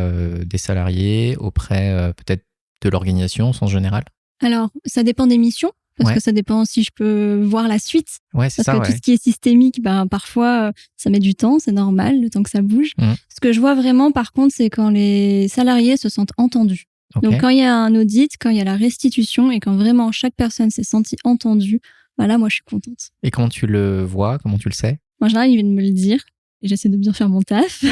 des salariés, auprès peut-être de l'organisation, au sens général? Alors, ça dépend des missions. Parce que ça dépend si je peux voir la suite. Ouais, c'est parce que tout ce qui est systémique, parfois, ça met du temps, c'est normal, le temps que ça bouge. Ce que je vois vraiment, par contre, c'est quand les salariés se sentent entendus. Okay. Donc, quand il y a un audit, quand il y a la restitution et quand vraiment chaque personne s'est sentie entendue, là, moi, je suis contente. Et comment tu le vois? Comment tu le sais? En général, ils viennent me le dire. Et j'essaie de bien faire mon taf.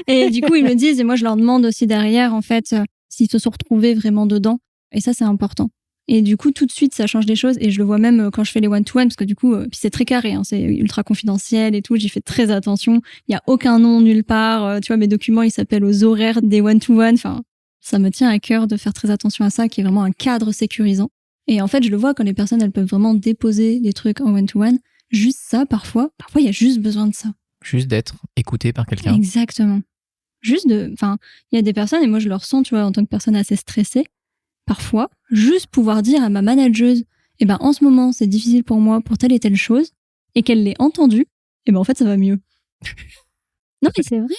Et du coup, ils me disent, et moi, je leur demande aussi derrière, en fait, s'ils se sont retrouvés vraiment dedans. Et ça, c'est important. Et du coup, tout de suite, ça change des choses. Et je le vois même quand je fais les one-to-one, parce que du coup, puis c'est très carré, hein, c'est ultra confidentiel et tout. J'y fais très attention. Il y a aucun nom nulle part. Tu vois, mes documents, ils s'appellent aux horaires des one-to-one. Enfin, ça me tient à cœur de faire très attention à ça, qui est vraiment un cadre sécurisant. Et en fait, je le vois quand les personnes, elles peuvent vraiment déposer des trucs en one-to-one. Juste ça, parfois, il y a juste besoin de ça. Juste d'être écouté par quelqu'un. Exactement. Juste il y a des personnes, et moi, je le ressens, tu vois, en tant que personne assez stressée. Parfois, juste pouvoir dire à ma manageuse, en ce moment, c'est difficile pour moi pour telle et telle chose, et qu'elle l'ait entendu, en fait, ça va mieux. Non, mais c'est vrai.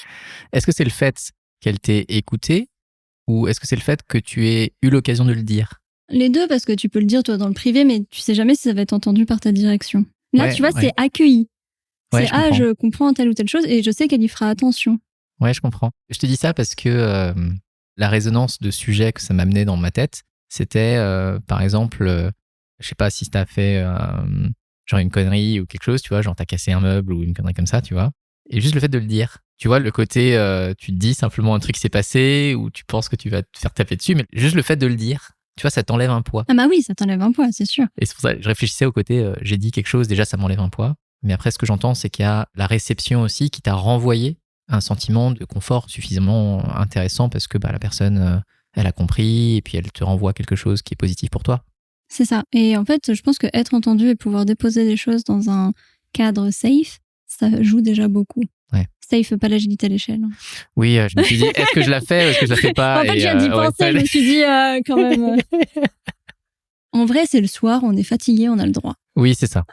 Est-ce que c'est le fait qu'elle t'ait écouté, ou est-ce que c'est le fait que tu aies eu l'occasion de le dire? Les deux, parce que tu peux le dire, toi, dans le privé, mais tu sais jamais si ça va être entendu par ta direction. Là, tu vois, c'est accueilli. C'est, je comprends telle ou telle chose, et je sais qu'elle y fera attention. Ouais, je comprends. Je te dis ça parce que la résonance de sujets que ça m'amenait dans ma tête, c'était, par exemple, je sais pas si t'as fait genre une connerie ou quelque chose, tu vois, genre t'as cassé un meuble ou une connerie comme ça, tu vois. Et juste le fait de le dire. Tu vois, le côté, tu te dis simplement un truc qui s'est passé ou tu penses que tu vas te faire taper dessus, mais juste le fait de le dire, tu vois, ça t'enlève un poids. Ah bah oui, ça t'enlève un poids, c'est sûr. Et c'est pour ça que je réfléchissais au côté, j'ai dit quelque chose, déjà ça m'enlève un poids. Mais après, ce que j'entends, c'est qu'il y a la réception aussi qui t'a renvoyé un sentiment de confort suffisamment intéressant parce que la personne, elle a compris et puis elle te renvoie quelque chose qui est positif pour toi. C'est ça. Et en fait, je pense qu'être entendu et pouvoir déposer des choses dans un cadre safe, ça joue déjà beaucoup. Ouais. Safe, pas l'agilité à l'échelle. Oui, je me suis dit, est-ce que je la fais ou est-ce que je la fais pas? En fait, j'ai d'y penser, je me suis dit quand même. En vrai, c'est le soir, on est fatigué, on a le droit. Oui, c'est ça.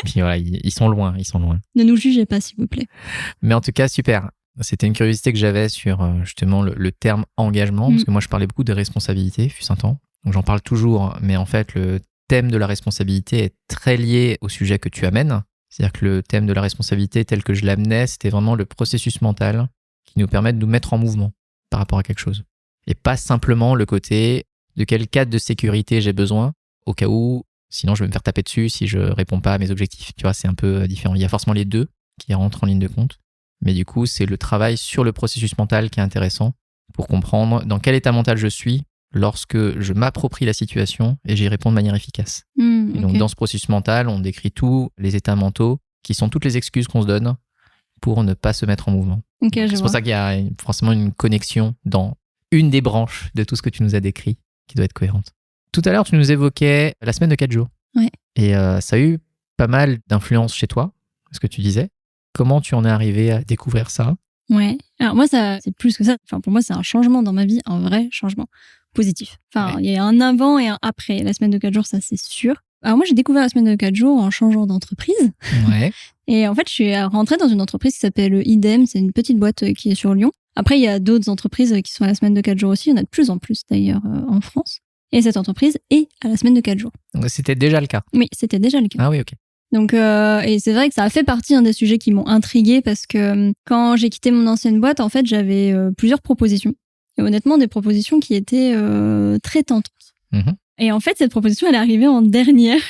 Puis voilà, ils sont loin. Ne nous jugez pas, s'il vous plaît. Mais en tout cas, super. C'était une curiosité que j'avais sur justement le terme engagement, parce que moi, je parlais beaucoup de responsabilité, fut un temps. Donc, j'en parle toujours, mais en fait, le thème de la responsabilité est très lié au sujet que tu amènes. C'est-à-dire que le thème de la responsabilité, tel que je l'amenais, c'était vraiment le processus mental qui nous permet de nous mettre en mouvement par rapport à quelque chose. Et pas simplement le côté de quel cadre de sécurité j'ai besoin, au cas où, sinon je vais me faire taper dessus si je réponds pas à mes objectifs. Tu vois, c'est un peu différent. Il y a forcément les deux qui rentrent en ligne de compte. Mais du coup, c'est le travail sur le processus mental qui est intéressant pour comprendre dans quel état mental je suis lorsque je m'approprie la situation et j'y réponds de manière efficace. Et donc, dans ce processus mental, on décrit tous les états mentaux qui sont toutes les excuses qu'on se donne pour ne pas se mettre en mouvement. C'est pour ça qu'il y a forcément une connexion dans une des branches de tout ce que tu nous as décrit qui doit être cohérente. Tout à l'heure, tu nous évoquais la semaine de 4 jours. Ouais. Et ça a eu pas mal d'influence chez toi, ce que tu disais. Comment tu en es arrivé à découvrir ça? Ouais. Alors moi, ça, c'est plus que ça. Enfin, pour moi, c'est un changement dans ma vie, un vrai changement positif. Enfin, Ouais. il y a un avant et un après. La semaine de 4 jours, ça, c'est sûr. Alors moi, j'ai découvert la semaine de 4 jours en changeant d'entreprise. Ouais. Et en fait, je suis rentrée dans une entreprise qui s'appelle IDEM. C'est une petite boîte qui est sur Lyon. Après, il y a d'autres entreprises qui sont à la semaine de 4 jours aussi. Il y en a de plus en plus, d'ailleurs, en France. Et cette entreprise est à la semaine de 4 jours. Donc, c'était déjà le cas. Oui, c'était déjà le cas. Ah oui, ok. Donc, et c'est vrai que ça a fait partie des sujets qui m'ont intriguée parce que quand j'ai quitté mon ancienne boîte, en fait, j'avais plusieurs propositions. Et honnêtement, des propositions qui étaient très tentantes. Mhm. Et en fait, cette proposition, elle est arrivée en dernière.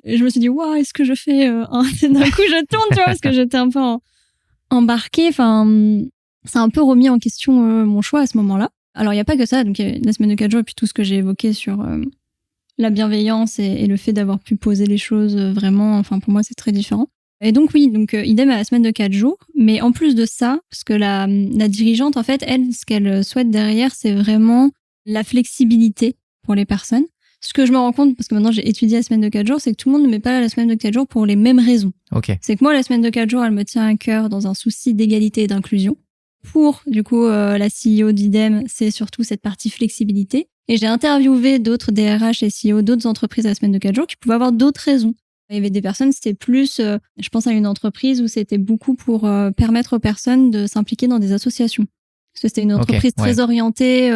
Et je me suis dit, waouh, est-ce que je fais d'un coup, je tourne, tu vois, parce que j'étais un peu embarquée. Enfin, ça a un peu remis en question mon choix à ce moment-là. Alors, il n'y a pas que ça. Donc, il y a la semaine de 4 jours et puis tout ce que j'ai évoqué sur la bienveillance et le fait d'avoir pu poser les choses vraiment. Enfin, pour moi, c'est très différent. Et donc, oui, donc idem à la semaine de 4 jours. Mais en plus de ça, parce que la dirigeante, en fait, elle, ce qu'elle souhaite derrière, c'est vraiment la flexibilité pour les personnes. Ce que je me rends compte, parce que maintenant j'ai étudié la semaine de 4 jours, c'est que tout le monde ne met pas la semaine de 4 jours pour les mêmes raisons. Ok. C'est que moi, la semaine de 4 jours, elle me tient à cœur dans un souci d'égalité et d'inclusion. Pour, du coup, la CEO d'IDEM, c'est surtout cette partie flexibilité. Et j'ai interviewé d'autres DRH et CEO d'autres entreprises à la semaine de 4 jours qui pouvaient avoir d'autres raisons. Il y avait des personnes, c'était plus, je pense à une entreprise où c'était beaucoup pour permettre aux personnes de s'impliquer dans des associations. Parce que c'était une entreprise très orientée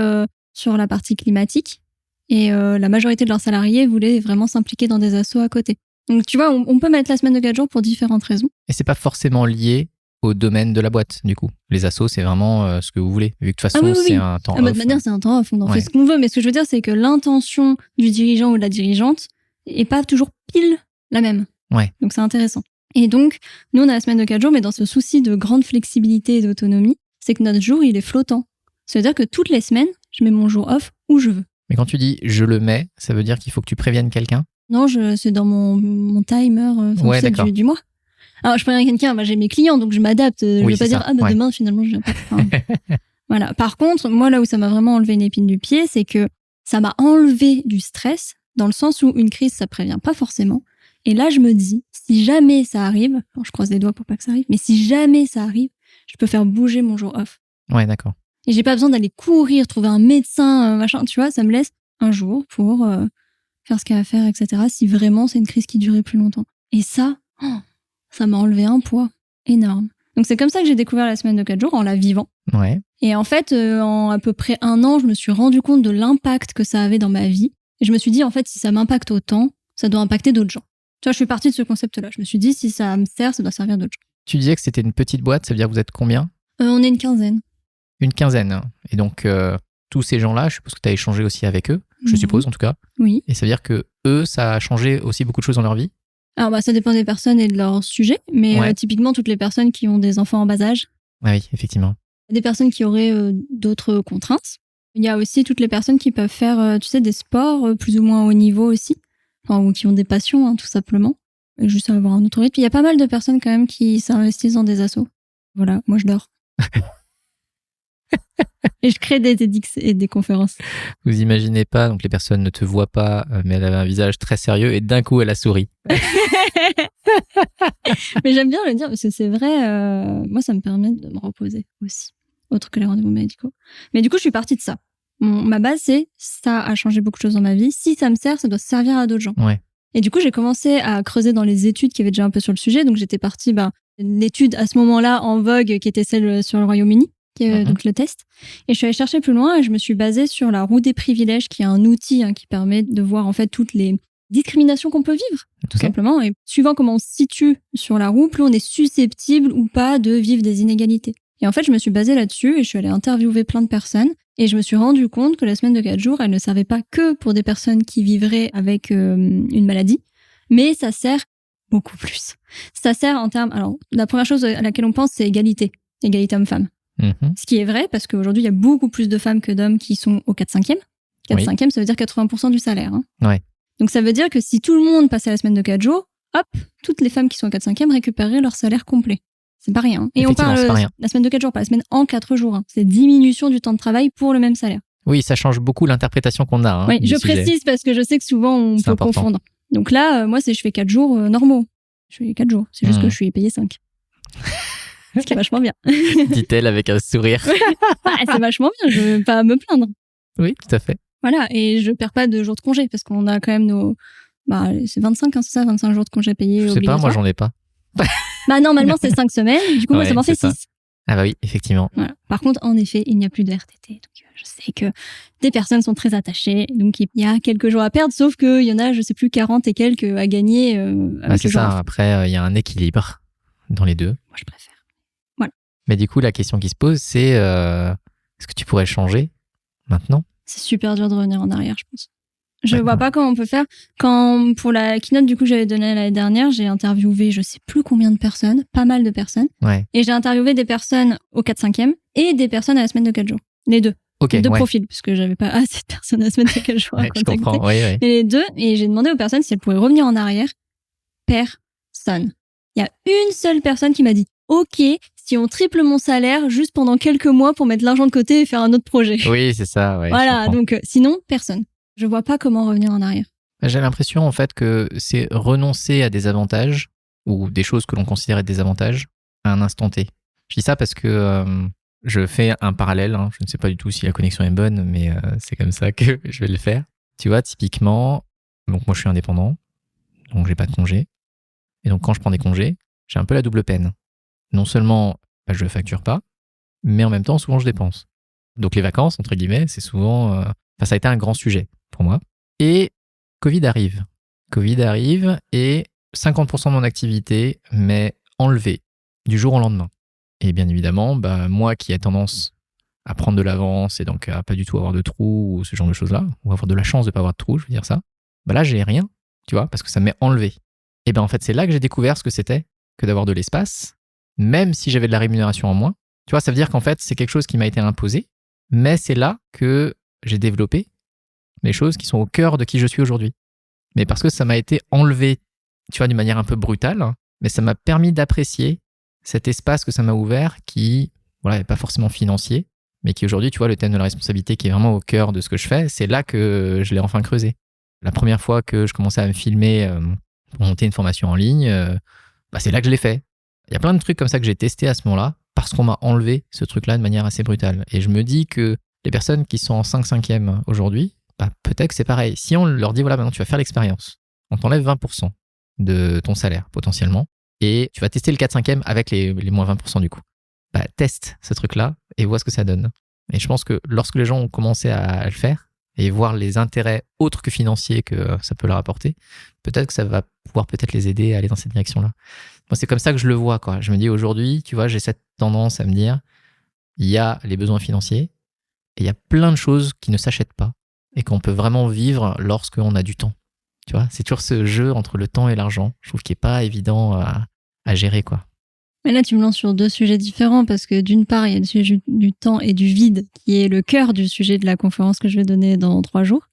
sur la partie climatique. Et la majorité de leurs salariés voulaient vraiment s'impliquer dans des assos à côté. Donc, tu vois, on peut mettre la semaine de 4 jours pour différentes raisons. Et c'est pas forcément lié au domaine de la boîte, du coup. Les assos, c'est vraiment ce que vous voulez. Vu que de toute façon, c'est un temps off. De manière, c'est un temps off. On en fait ce qu'on veut. Mais ce que je veux dire, c'est que l'intention du dirigeant ou de la dirigeante est pas toujours pile la même. Ouais. Donc, c'est intéressant. Et donc, nous, on a la semaine de 4 jours, mais dans ce souci de grande flexibilité et d'autonomie, c'est que notre jour, il est flottant. Ça veut dire que toutes les semaines, je mets mon jour off où je veux. Mais quand tu dis « je le mets », ça veut dire qu'il faut que tu préviennes quelqu'un? Non, c'est dans mon timer du mois. Alors, je préviens quelqu'un, j'ai mes clients, donc je m'adapte. Je vais pas dire, demain, finalement, je viens pas. Enfin, voilà. Par contre, moi, là où ça m'a vraiment enlevé une épine du pied, c'est que ça m'a enlevé du stress, dans le sens où une crise, ça prévient pas forcément. Et là, je me dis, si jamais ça arrive, je croise les doigts pour pas que ça arrive, mais si jamais ça arrive, je peux faire bouger mon jour off. Ouais, d'accord. Et j'ai pas besoin d'aller courir, trouver un médecin, machin, tu vois, ça me laisse un jour pour faire ce qu'il y a à faire, etc. Si vraiment c'est une crise qui durait plus longtemps. Et ça m'a enlevé un poids énorme. Donc c'est comme ça que j'ai découvert la semaine de 4 jours, en la vivant. Ouais. Et en fait, en à peu près 1 an, je me suis rendu compte de l'impact que ça avait dans ma vie. Et je me suis dit, en fait, si ça m'impacte autant, ça doit impacter d'autres gens. Tu vois, je suis partie de ce concept-là. Je me suis dit, si ça me sert, ça doit servir d'autres gens. Tu disais que c'était une petite boîte, ça veut dire que vous êtes combien? On est une quinzaine. Une quinzaine. Et donc, tous ces gens-là, je suppose que tu as échangé aussi avec eux, je suppose en tout cas. Oui. Et ça veut dire que eux, ça a changé aussi beaucoup de choses dans leur vie? Alors, ça dépend des personnes et de leur sujet, mais typiquement, toutes les personnes qui ont des enfants en bas âge. Ah oui, effectivement. Des personnes qui auraient d'autres contraintes. Il y a aussi toutes les personnes qui peuvent faire, tu sais, des sports plus ou moins haut niveau aussi, ou qui ont des passions, tout simplement, et juste avoir un autre rythme. Il y a pas mal de personnes quand même qui s'investissent dans des assos. Voilà, moi je dors. Et je crée des TEDx et des conférences. Vous imaginez pas, donc les personnes ne te voient pas, mais elle avait un visage très sérieux et d'un coup elle a souri. Mais j'aime bien le dire parce que c'est vrai, moi ça me permet de me reposer aussi, autre que les rendez-vous médicaux. Mais du coup je suis partie de ça. Ma base c'est, ça a changé beaucoup de choses dans ma vie. Si ça me sert, ça doit servir à d'autres gens. Ouais. Et du coup j'ai commencé à creuser dans les études qui avaient déjà un peu sur le sujet. Donc j'étais partie l'étude à ce moment-là en vogue qui était celle sur le Royaume-Uni. Donc le test. Et je suis allée chercher plus loin et je me suis basée sur la roue des privilèges, qui est un outil qui permet de voir en fait toutes les discriminations qu'on peut vivre, tout simplement. Et suivant comment on se situe sur la roue, plus on est susceptible ou pas de vivre des inégalités. Et en fait, je me suis basée là-dessus et je suis allée interviewer plein de personnes. Et je me suis rendu compte que la semaine de 4 jours, elle ne servait pas que pour des personnes qui vivraient avec une maladie, mais ça sert beaucoup plus. Ça sert en termes... Alors, la première chose à laquelle on pense, c'est égalité. Égalité homme-femme. Ce qui est vrai, parce qu'aujourd'hui, il y a beaucoup plus de femmes que d'hommes qui sont au 4/5e. 4/5e, ça veut dire 80% du salaire. Ouais. Donc, ça veut dire que si tout le monde passait la semaine de 4 jours, hop, toutes les femmes qui sont au 4/5e récupéreraient leur salaire complet. C'est pas rien. Et on parle la semaine de 4 jours, pas la semaine en 4 jours. C'est diminution du temps de travail pour le même salaire. Oui, ça change beaucoup l'interprétation qu'on a. Oui, je précise parce que je sais que souvent, on peut confondre. Donc là, moi, je fais 4 jours normaux. Je fais 4 jours. C'est juste que je suis payée 5. Ce qui est vachement bien. Dit-elle avec un sourire. C'est vachement bien, je veux pas me plaindre. Oui, tout à fait. Voilà, et je perds pas de jours de congé parce qu'on a quand même nos... c'est 25, hein, c'est ça, 25 jours de congé payés Je sais pas, moi j'en ai pas. Normalement, c'est 5 semaines, du coup, moi, ça m'en fait 6. Ah bah oui, effectivement. Voilà. Par contre, en effet, il n'y a plus de RTT. Donc, je sais que des personnes sont très attachées. Donc, il y a quelques jours à perdre, sauf qu'il y en a, je sais plus, 40 et quelques à gagner. C'est ça. Après, il y a un équilibre dans les deux. Moi, je préfère. Voilà. Mais du coup, la question qui se pose, c'est est-ce que tu pourrais changer maintenant? C'est super dur de revenir en arrière, je pense. Je vois pas comment on peut faire. Quand, pour la keynote, du coup, j'avais donné l'année dernière, j'ai interviewé je sais plus combien de personnes, pas mal de personnes. Ouais. Et j'ai interviewé des personnes au 4/5e et des personnes à la semaine de 4 jours. Les deux. Okay, deux profils, parce que j'avais pas assez de personnes à la semaine de 4 jours à contacter. Je comprends, oui. Et les deux, et j'ai demandé aux personnes si elles pouvaient revenir en arrière. Personne. Il y a une seule personne qui m'a dit « Ok, si on triple mon salaire juste pendant quelques mois pour mettre l'argent de côté et faire un autre projet. » Oui, c'est ça. Ouais, voilà, donc sinon, personne. Je vois pas comment revenir en arrière. J'ai l'impression en fait que c'est renoncer à des avantages ou des choses que l'on considérait des avantages à un instant T. Je dis ça parce que je fais un parallèle. Hein. Je ne sais pas du tout si la connexion est bonne, mais c'est comme ça que je vais le faire. Tu vois, typiquement, donc moi je suis indépendant, donc j'ai pas de congé. Et donc quand je prends des congés, j'ai un peu la double peine. Non seulement je ne facture pas, mais en même temps souvent je dépense. Donc les vacances, entre guillemets, c'est souvent... ça a été un grand sujet pour moi. Et Covid arrive. Covid arrive et 50% de mon activité m'est enlevée du jour au lendemain. Et bien évidemment, moi qui ai tendance à prendre de l'avance et donc à pas du tout avoir de trous ou ce genre de choses-là, ou avoir de la chance de pas avoir de trous, je veux dire ça, là j'ai rien, tu vois, parce que ça m'est enlevé. Et en fait, c'est là que j'ai découvert ce que c'était que d'avoir de l'espace, même si j'avais de la rémunération en moins. Tu vois, ça veut dire qu'en fait, c'est quelque chose qui m'a été imposé, mais c'est là que j'ai développé les choses qui sont au cœur de qui je suis aujourd'hui. Mais parce que ça m'a été enlevé, tu vois, d'une manière un peu brutale, mais ça m'a permis d'apprécier cet espace que ça m'a ouvert qui, n'est pas forcément financier, mais qui aujourd'hui, tu vois, le thème de la responsabilité qui est vraiment au cœur de ce que je fais, c'est là que je l'ai enfin creusé. La première fois que je commençais à me filmer pour monter une formation en ligne, c'est là que je l'ai fait. Il y a plein de trucs comme ça que j'ai testé à ce moment-là parce qu'on m'a enlevé ce truc-là de manière assez brutale. Et je me dis que les personnes qui sont en 5/5e aujourd'hui, peut-être que c'est pareil. Si on leur dit, voilà, maintenant tu vas faire l'expérience, on t'enlève 20% de ton salaire potentiellement et tu vas tester le 4/5e avec les moins 20% du coup. Teste ce truc-là et vois ce que ça donne. Et je pense que lorsque les gens ont commencé à le faire et voir les intérêts autres que financiers que ça peut leur apporter, peut-être que ça va pouvoir peut-être les aider à aller dans cette direction-là. Moi, c'est comme ça que je le vois, quoi. Je me dis aujourd'hui, tu vois, j'ai cette tendance à me dire, il y a les besoins financiers et il y a plein de choses qui ne s'achètent pas et qu'on peut vraiment vivre lorsqu'on a du temps. Tu vois, c'est toujours ce jeu entre le temps et l'argent, je trouve qu'il n'est pas évident à gérer, quoi. Mais là, tu me lances sur 2 sujets différents parce que d'une part, il y a le sujet du temps et du vide qui est le cœur du sujet de la conférence que je vais donner dans 3 jours.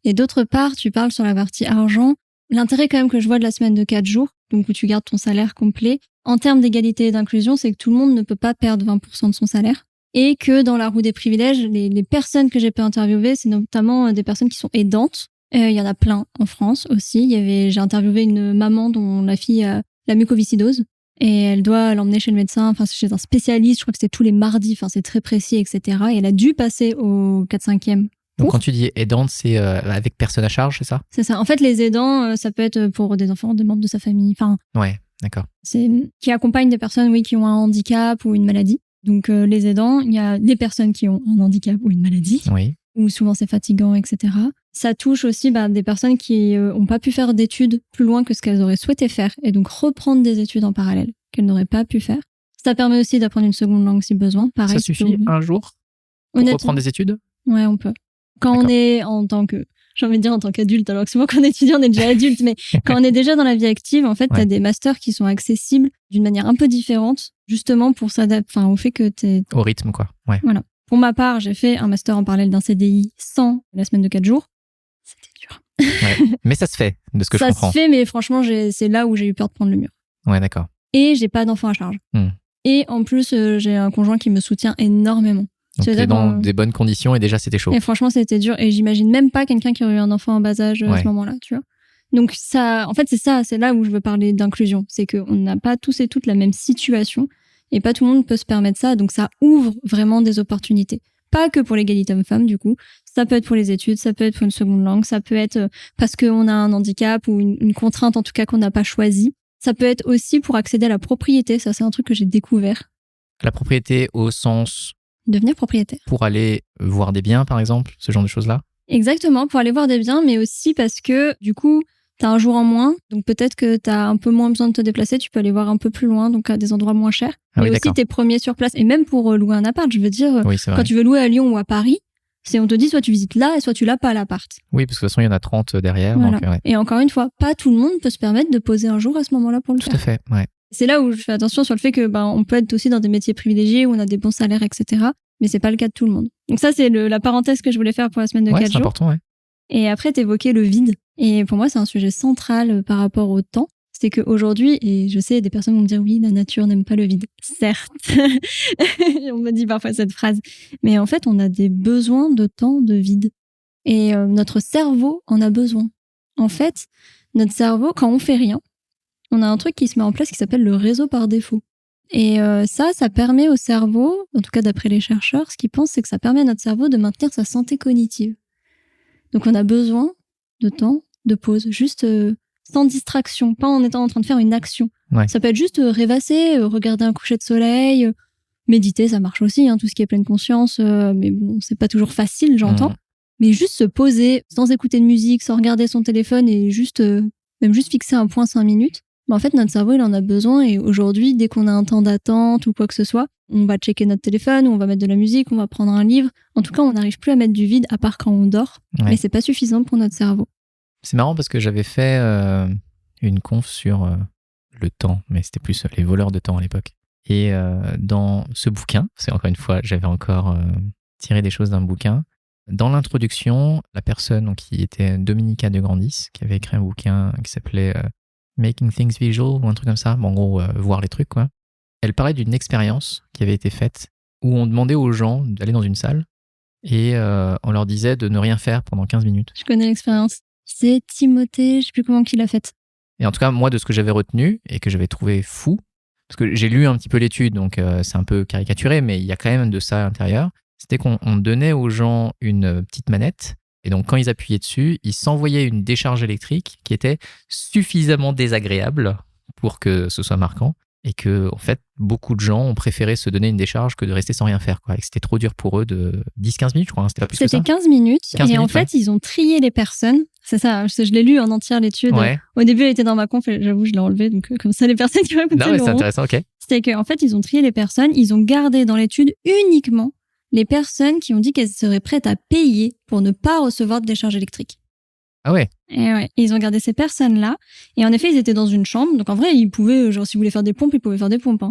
Et d'autre part, tu parles sur la partie argent. L'intérêt quand même que je vois de la semaine de 4 jours, donc où tu gardes ton salaire complet, en termes d'égalité et d'inclusion, c'est que tout le monde ne peut pas perdre 20% de son salaire. Et que dans la roue des privilèges, les personnes que j'ai pu interviewer, c'est notamment des personnes qui sont aidantes. Il y en a plein en France aussi. J'ai interviewé une maman dont la fille a la mucoviscidose. Et elle doit l'emmener chez le médecin, chez un spécialiste, je crois que c'est tous les mardis, c'est très précis, etc. Et elle a dû passer au 4/5e. Donc quand tu dis aidante, c'est avec personne à charge, c'est ça? C'est ça. En fait, les aidants, ça peut être pour des enfants, des membres de sa famille. Ouais, d'accord. C'est qui accompagnent des personnes, oui, qui ont un handicap ou une maladie. Donc les aidants, il y a des personnes qui ont un handicap ou une maladie. Oui. Ou souvent c'est fatigant, etc. Ça touche aussi des personnes qui n'ont pas pu faire d'études plus loin que ce qu'elles auraient souhaité faire et donc reprendre des études en parallèle qu'elles n'auraient pas pu faire. Ça permet aussi d'apprendre une seconde langue si besoin. Pareil, ça suffit un jour pour reprendre des études? Ouais, on peut. Quand on est en tant que, j'ai envie de dire en tant qu'adulte, alors que souvent quand on est étudiant, on est déjà adulte, mais quand on est déjà dans la vie active, en fait, t'as des masters qui sont accessibles d'une manière un peu différente, justement pour s'adapter, au fait que t'es... Au rythme, quoi. Ouais. Voilà. Pour ma part, j'ai fait un master en parallèle d'un CDI sans la semaine de 4 jours. C'était dur. Ouais. Mais ça se fait, de ce que je comprends. Ça se fait, mais franchement, c'est là où j'ai eu peur de prendre le mur. Ouais, d'accord. Et j'ai pas d'enfant à charge. Et en plus, j'ai un conjoint qui me soutient énormément. Donc t'es dans des bonnes conditions et déjà c'était chaud. Et franchement, c'était dur. Et j'imagine même pas quelqu'un qui aurait eu un enfant en bas âge à ce moment-là, tu vois. Donc ça, en fait, c'est là où je veux parler d'inclusion. C'est qu'on n'a pas tous et toutes la même situation et pas tout le monde peut se permettre ça. Donc ça ouvre vraiment des opportunités. Pas que pour l'égalité homme-femme, du coup. Ça peut être pour les études, ça peut être pour une seconde langue, ça peut être parce qu'on a un handicap ou une contrainte, en tout cas, qu'on n'a pas choisie. Ça peut être aussi pour accéder à la propriété. Ça, c'est un truc que j'ai découvert. La propriété au sens Devenir propriétaire. pour aller voir des biens, par exemple, ce genre de choses-là? Exactement, pour aller voir des biens, mais aussi parce que, du coup, t'as un jour en moins, donc peut-être que t'as un peu moins besoin de te déplacer, tu peux aller voir un peu plus loin, donc à des endroits moins chers. Ah mais oui, aussi d'accord. t'es premier sur place. Et même pour louer un appart, je veux dire, Oui, c'est vrai. quand tu veux louer à Lyon ou à Paris, on te dit soit tu visites là, soit tu l'as pas l'appart. Oui, parce que de toute façon, il y en a 30 derrière. Voilà. Donc, ouais. Et encore une fois, pas tout le monde peut se permettre de poser un jour à ce moment-là pour le Tout faire. à fait, ouais. C'est là où je fais attention sur le fait que on peut être aussi dans des métiers privilégiés où on a des bons salaires, etc. Mais c'est pas le cas de tout le monde. Donc ça, c'est la parenthèse que je voulais faire pour la semaine de 4 Ouais, jours. c'est important, ouais. Et après, t'évoquais le vide. Et pour moi, c'est un sujet central par rapport au temps. C'est qu'aujourd'hui, et je sais, des personnes vont me dire oui, la nature n'aime pas le vide. Certes. On me dit parfois cette phrase. Mais en fait, on a des besoins de temps de vide. Et notre cerveau en a besoin. En fait, notre cerveau, quand on fait rien, on a un truc qui se met en place qui s'appelle le réseau par défaut. Et ça permet au cerveau, en tout cas d'après les chercheurs, ce qu'ils pensent, c'est que ça permet à notre cerveau de maintenir sa santé cognitive. Donc on a besoin de temps, de pause, juste sans distraction, pas en étant en train de faire une action. Ouais. Ça peut être juste rêvasser, regarder un coucher de soleil, méditer, ça marche aussi, tout ce qui est pleine conscience, mais bon, c'est pas toujours facile, j'entends. Mais juste se poser, sans écouter de musique, sans regarder son téléphone et même juste fixer un point 5 minutes. En fait, notre cerveau, il en a besoin et aujourd'hui, dès qu'on a un temps d'attente ou quoi que ce soit, on va checker notre téléphone, on va mettre de la musique, on va prendre un livre. En tout cas, on n'arrive plus à mettre du vide à part quand on dort. Ouais. Mais c'est pas suffisant pour notre cerveau. C'est marrant parce que j'avais fait une conf sur le temps, mais c'était plus les voleurs de temps à l'époque. Et dans ce bouquin, c'est encore une fois, j'avais encore tiré des choses d'un bouquin. Dans l'introduction, la personne donc, qui était Dominica de Grandis, qui avait écrit un bouquin qui s'appelait Making Things Visual ou un truc comme ça, en gros, voir les trucs, quoi. Elle parlait d'une expérience qui avait été faite où on demandait aux gens d'aller dans une salle et on leur disait de ne rien faire pendant 15 minutes. Je connais l'expérience. C'est Timothée, je sais plus comment qu'il l'a faite. Et en tout cas, moi, de ce que j'avais retenu et que j'avais trouvé fou, parce que j'ai lu un petit peu l'étude, donc c'est un peu caricaturé, mais il y a quand même de ça à l'intérieur, c'était qu'on donnait aux gens une petite manette. Et donc, quand ils appuyaient dessus, ils s'envoyaient une décharge électrique qui était suffisamment désagréable pour que ce soit marquant. Et que, en fait, beaucoup de gens ont préféré se donner une décharge que de rester sans rien faire, quoi. Et que c'était trop dur pour eux de 10-15 minutes, je crois. C'était pas plus que ça. C'était 15 minutes. 15 et en minutes, fait, ils ont trié les personnes. C'est ça, je l'ai lu en entière l'étude. Ouais. Au début, elle était dans ma conf et j'avoue, je l'ai enlevée. Donc, comme ça, les personnes qui vont écouter Non, mais c'est l'auront. intéressant, ok. C'était qu'en fait, ils ont trié les personnes. Ils ont gardé dans l'étude uniquement les personnes qui ont dit qu'elles seraient prêtes à payer pour ne pas recevoir de décharge électrique. Ah ouais. Et ouais, ils ont gardé ces personnes-là. Et en effet, ils étaient dans une chambre. Donc en vrai, ils pouvaient, genre, s'ils voulaient faire des pompes, ils pouvaient faire des pompes.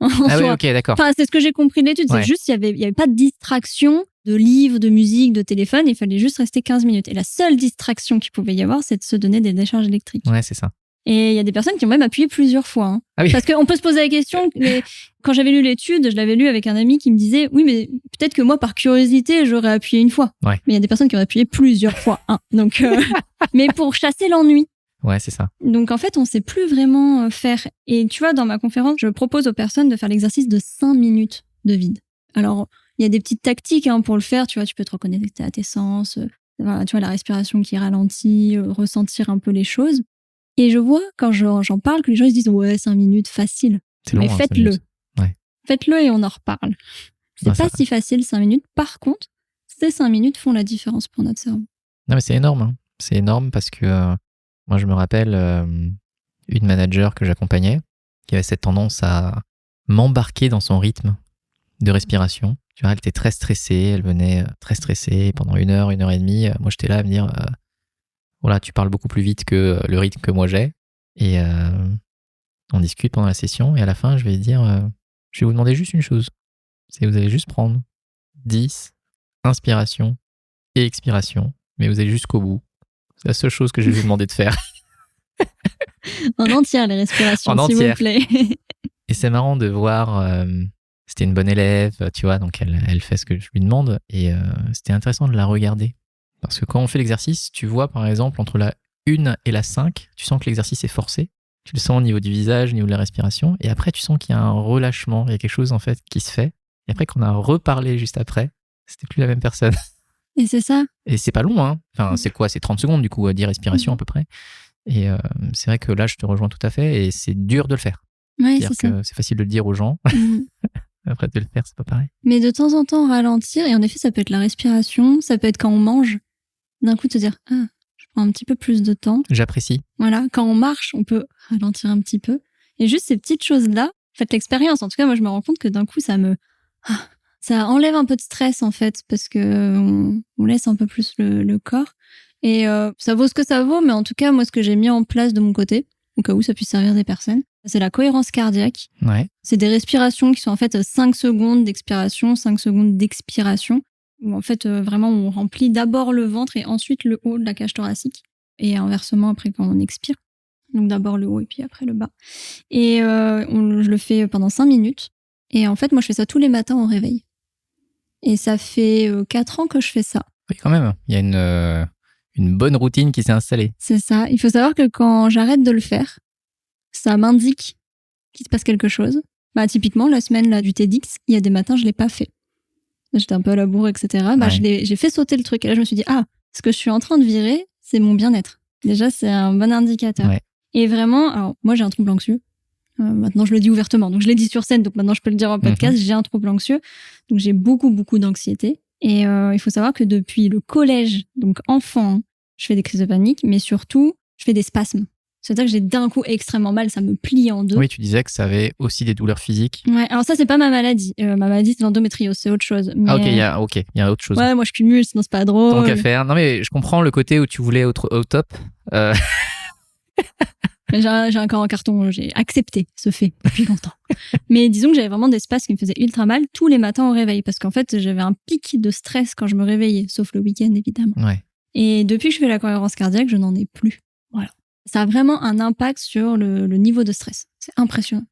Ah ouais, ok, d'accord. Enfin, c'est ce que j'ai compris de l'étude. Ouais. C'est juste, il y avait pas de distraction de livres, de musique, de téléphone. Il fallait juste rester 15 minutes. Et la seule distraction qu'il pouvait y avoir, c'est de se donner des décharges électriques. Ouais, c'est ça. Et il y a des personnes qui ont même appuyé plusieurs fois. Ah oui. Parce qu'on peut se poser la question, mais quand j'avais lu l'étude, je l'avais lu avec un ami qui me disait, oui, mais peut-être que moi, par curiosité, j'aurais appuyé une fois. Ouais. Mais il y a des personnes qui ont appuyé plusieurs fois. Donc, mais pour chasser l'ennui. Ouais, c'est ça. Donc, en fait, on sait plus vraiment faire. Et tu vois, dans ma conférence, je propose aux personnes de faire l'exercice de 5 minutes de vide. Alors, il y a des petites tactiques pour le faire. Tu vois, tu peux te reconnecter à tes sens. Voilà, tu vois, la respiration qui ralentit, ressentir un peu les choses. Et je vois, quand j'en parle, que les gens ils se disent « Ouais, 5 minutes, facile. » C'est long, Mais faites-le. Ouais. Faites-le et on en reparle. C'est pas si facile, 5 minutes. Par contre, ces 5 minutes font la différence pour notre cerveau. Non, mais c'est énorme. Hein. C'est énorme parce que moi, je me rappelle une manager que j'accompagnais qui avait cette tendance à m'embarquer dans son rythme de respiration. Tu vois, elle était très stressée. Elle venait très stressée pendant 1 heure, 1 heure et demie. Moi, j'étais là à me dire... Voilà, tu parles beaucoup plus vite que le rythme que moi j'ai. Et on discute pendant la session. Et à la fin, je vais dire, je vais vous demander juste une chose. C'est vous allez juste prendre 10 inspirations et expirations. Mais vous allez jusqu'au bout. C'est la seule chose que je vais vous demander de faire. En entière, les respirations, En s'il entière. vous plaît. Et c'est marrant de voir... c'était une bonne élève, tu vois, donc elle fait ce que je lui demande. Et c'était intéressant de la regarder. Parce que quand on fait l'exercice, tu vois par exemple entre la 1 et la 5, tu sens que l'exercice est forcé. Tu le sens au niveau du visage, au niveau de la respiration. Et après, tu sens qu'il y a un relâchement. Il y a quelque chose, en fait, qui se fait. Et après, qu'on a reparlé juste après, c'était plus la même personne. Et c'est ça. Et c'est pas long, hein. Enfin, c'est quoi? C'est 30 secondes, du coup, 10 respirations à peu près. Et c'est vrai que là, je te rejoins tout à fait. Et c'est dur de le faire. Ouais, C'est-à-dire c'est ça. que c'est facile de le dire aux gens. Après, de le faire, c'est pas pareil. Mais de temps en temps, ralentir. Et en effet, ça peut être la respiration. Ça peut être quand on mange. D'un coup, te dire, je prends un petit peu plus de temps. J'apprécie. Voilà. Quand on marche, on peut ralentir un petit peu. Et juste ces petites choses-là, faites l'expérience. En tout cas, moi, je me rends compte que d'un coup, ça enlève un peu de stress, en fait, parce que on laisse un peu plus le corps. Et ça vaut ce que ça vaut, mais en tout cas, moi, ce que j'ai mis en place de mon côté, au cas où ça puisse servir des personnes, c'est la cohérence cardiaque. Ouais. C'est des respirations qui sont en fait 5 secondes d'expiration, 5 secondes d'expiration. Où en fait, vraiment, on remplit d'abord le ventre et ensuite le haut de la cage thoracique. Et inversement, après, quand on expire. Donc d'abord le haut et puis après le bas. Et je le fais pendant 5 minutes. Et en fait, moi, je fais ça tous les matins au réveil. Et ça fait 4 ans que je fais ça. Oui, quand même. Il y a une bonne routine qui s'est installée. C'est ça. Il faut savoir que quand j'arrête de le faire, ça m'indique qu'il se passe quelque chose. Bah, typiquement, la semaine là, du TEDx, il y a des matins, je l'ai pas fait. J'étais un peu à la bourre, etc. Bah, Ouais. j'ai fait sauter le truc. Et là, je me suis dit, ce que je suis en train de virer, c'est mon bien-être. Déjà, c'est un bon indicateur. Ouais. Et vraiment, alors, moi, j'ai un trouble anxieux. Maintenant, je le dis ouvertement. Donc, je l'ai dit sur scène. Donc, maintenant, je peux le dire en podcast. J'ai un trouble anxieux. Donc, j'ai beaucoup, beaucoup d'anxiété. Et il faut savoir que depuis le collège, donc enfant, je fais des crises de panique, mais surtout, je fais des spasmes. C'est-à-dire que j'ai d'un coup extrêmement mal, ça me plie en deux. Oui, tu disais que ça avait aussi des douleurs physiques. Ouais, alors ça, c'est pas ma maladie. Ma maladie, c'est l'endométriose, c'est autre chose. Mais... Ah, ok, il y a autre chose. Ouais, moi, je cumule, sinon c'est pas drôle. Tant qu'à faire. Non, mais je comprends le côté où tu voulais au top. J'ai un corps en carton, j'ai accepté ce fait depuis longtemps. Mais disons que j'avais vraiment des spasmes qui me faisaient ultra mal tous les matins au réveil, parce qu'en fait, j'avais un pic de stress quand je me réveillais, sauf le week-end, évidemment. Ouais. Et depuis que je fais la cohérence cardiaque, je n'en ai plus. Voilà. Ça a vraiment un impact sur le niveau de stress. C'est impressionnant.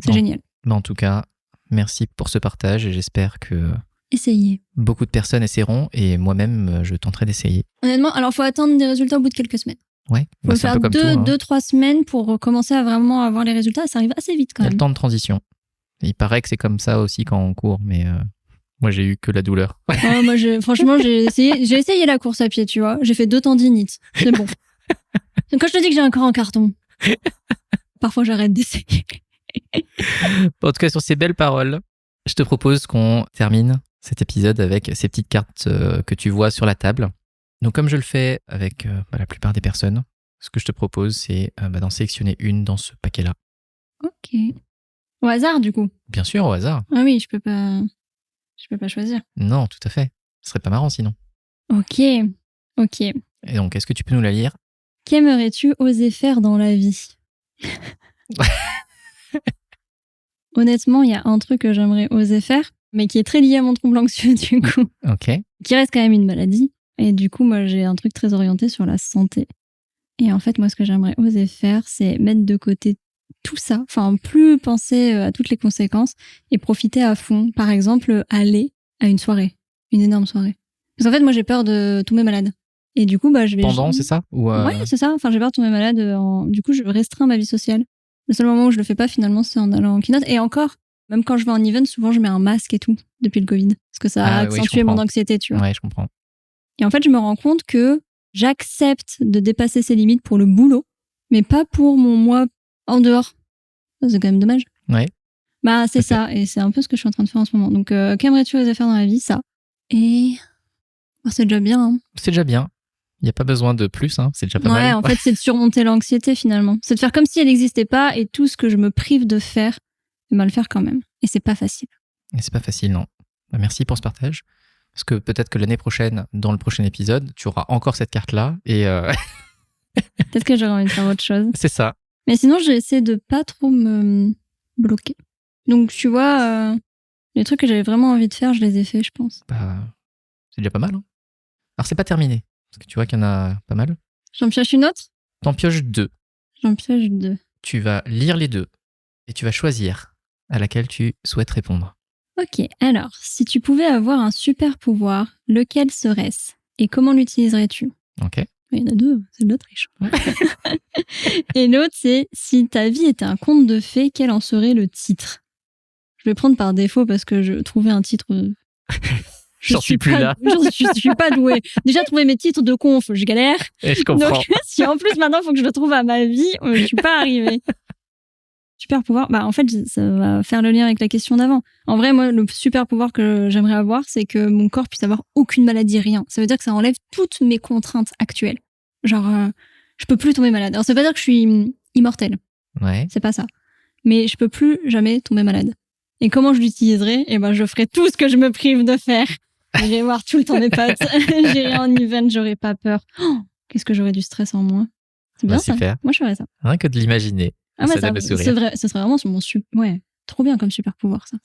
C'est génial. Mais en tout cas, merci pour ce partage et j'espère que essayez. Beaucoup de personnes essaieront et moi-même, je tenterai d'essayer. Honnêtement, alors faut attendre des résultats au bout de quelques semaines. Ouais, faut faire 2-3 semaines pour commencer à vraiment avoir les résultats. Ça arrive assez vite quand même. Il y a le temps de transition. Il paraît que c'est comme ça aussi quand on court, mais moi j'ai eu que la douleur. Moi, franchement, j'ai essayé la course à pied, tu vois. J'ai fait 2 tendinites. C'est bon. Quand je te dis que j'ai un corps en carton, parfois j'arrête d'essayer. En tout cas, sur ces belles paroles, je te propose qu'on termine cet épisode avec ces petites cartes que tu vois sur la table. Donc, comme je le fais avec la plupart des personnes, ce que je te propose, c'est d'en sélectionner une dans ce paquet-là. Ok. Au hasard, du coup. Bien sûr, au hasard. Ah oui, je peux pas choisir. Non, tout à fait. Ce serait pas marrant sinon. Ok. Et donc, est-ce que tu peux nous la lire ? Qu'aimerais-tu oser faire dans la vie ? Honnêtement, il y a un truc que j'aimerais oser faire, mais qui est très lié à mon trouble anxieux, du coup. Ok. Qui reste quand même une maladie. Et du coup, moi, j'ai un truc très orienté sur la santé. Et en fait, moi, ce que j'aimerais oser faire, c'est mettre de côté tout ça. Enfin, plus penser à toutes les conséquences et profiter à fond. Par exemple, aller à une soirée. Une énorme soirée. Parce qu'en fait, moi, j'ai peur de tomber malade. Et du coup, je vais... Pendant, c'est ça ? Ouais, c'est ça. Enfin, j'ai peur de tomber malade. Du coup, je restreins ma vie sociale. Le seul moment où je le fais pas, finalement, c'est en allant en keynote. Et encore, même quand je vais en event, souvent, je mets un masque et tout, depuis le Covid. Parce que ça a accentué mon anxiété, tu vois. Ouais, je comprends. Et en fait, je me rends compte que j'accepte de dépasser ses limites pour le boulot, mais pas pour mon moi en dehors. C'est quand même dommage. Ouais. C'est ça. Et c'est un peu ce que je suis en train de faire en ce moment. Donc, qu'aimerais-tu oser faire dans la vie ? Ça. Et... c'est déjà bien. Hein. C'est déjà bien. Il n'y a pas besoin de plus, hein. C'est déjà pas mal. Ouais, en fait, c'est de surmonter l'anxiété, finalement. C'est de faire comme si elle n'existait pas et tout ce que je me prive de faire, le faire quand même. Et c'est pas facile. Et c'est pas facile, non. Merci pour ce partage. Parce que peut-être que l'année prochaine, dans le prochain épisode, tu auras encore cette carte-là et... Peut-être que j'aurai envie de faire autre chose. C'est ça. Mais sinon, j'essaie de pas trop me bloquer. Donc, tu vois, les trucs que j'avais vraiment envie de faire, je les ai faits, je pense. C'est déjà pas mal. Hein. Alors, c'est pas terminé. Parce que tu vois qu'il y en a pas mal. J'en pioche une autre ? T'en pioches 2. J'en pioche 2. Tu vas lire les 2 et tu vas choisir à laquelle tu souhaites répondre. Ok, alors, si tu pouvais avoir un super pouvoir, lequel serait-ce ? Et comment l'utiliserais-tu ? Ok. Il y en a deux, c'est de la triche. Et l'autre, c'est si ta vie était un conte de fées, quel en serait le titre? Je vais prendre par défaut parce que je trouvais un titre. J'en suis plus là. Je suis pas douée. Déjà, trouver mes titres de conf, je galère. Et je comprends. Donc, si en plus maintenant, il faut que je le trouve à ma vie, je suis pas arrivée. Super pouvoir, en fait, ça va faire le lien avec la question d'avant. En vrai, moi, le super pouvoir que j'aimerais avoir, c'est que mon corps puisse avoir aucune maladie, rien. Ça veut dire que ça enlève toutes mes contraintes actuelles. Genre, je peux plus tomber malade. Alors, ça veut pas dire que je suis immortelle. Ouais. C'est pas ça. Mais je peux plus jamais tomber malade. Et comment je l'utiliserai? Je ferai tout ce que je me prive de faire. J'irai voir tout le temps mes potes. J'irai en event, j'aurai pas peur. Oh, qu'est-ce que j'aurais du stress en moi. C'est bien ça. Super. Moi, je ferais ça. Rien que de l'imaginer. Ah ouais, ce serait vraiment mon super. Ouais, trop bien comme super pouvoir, ça.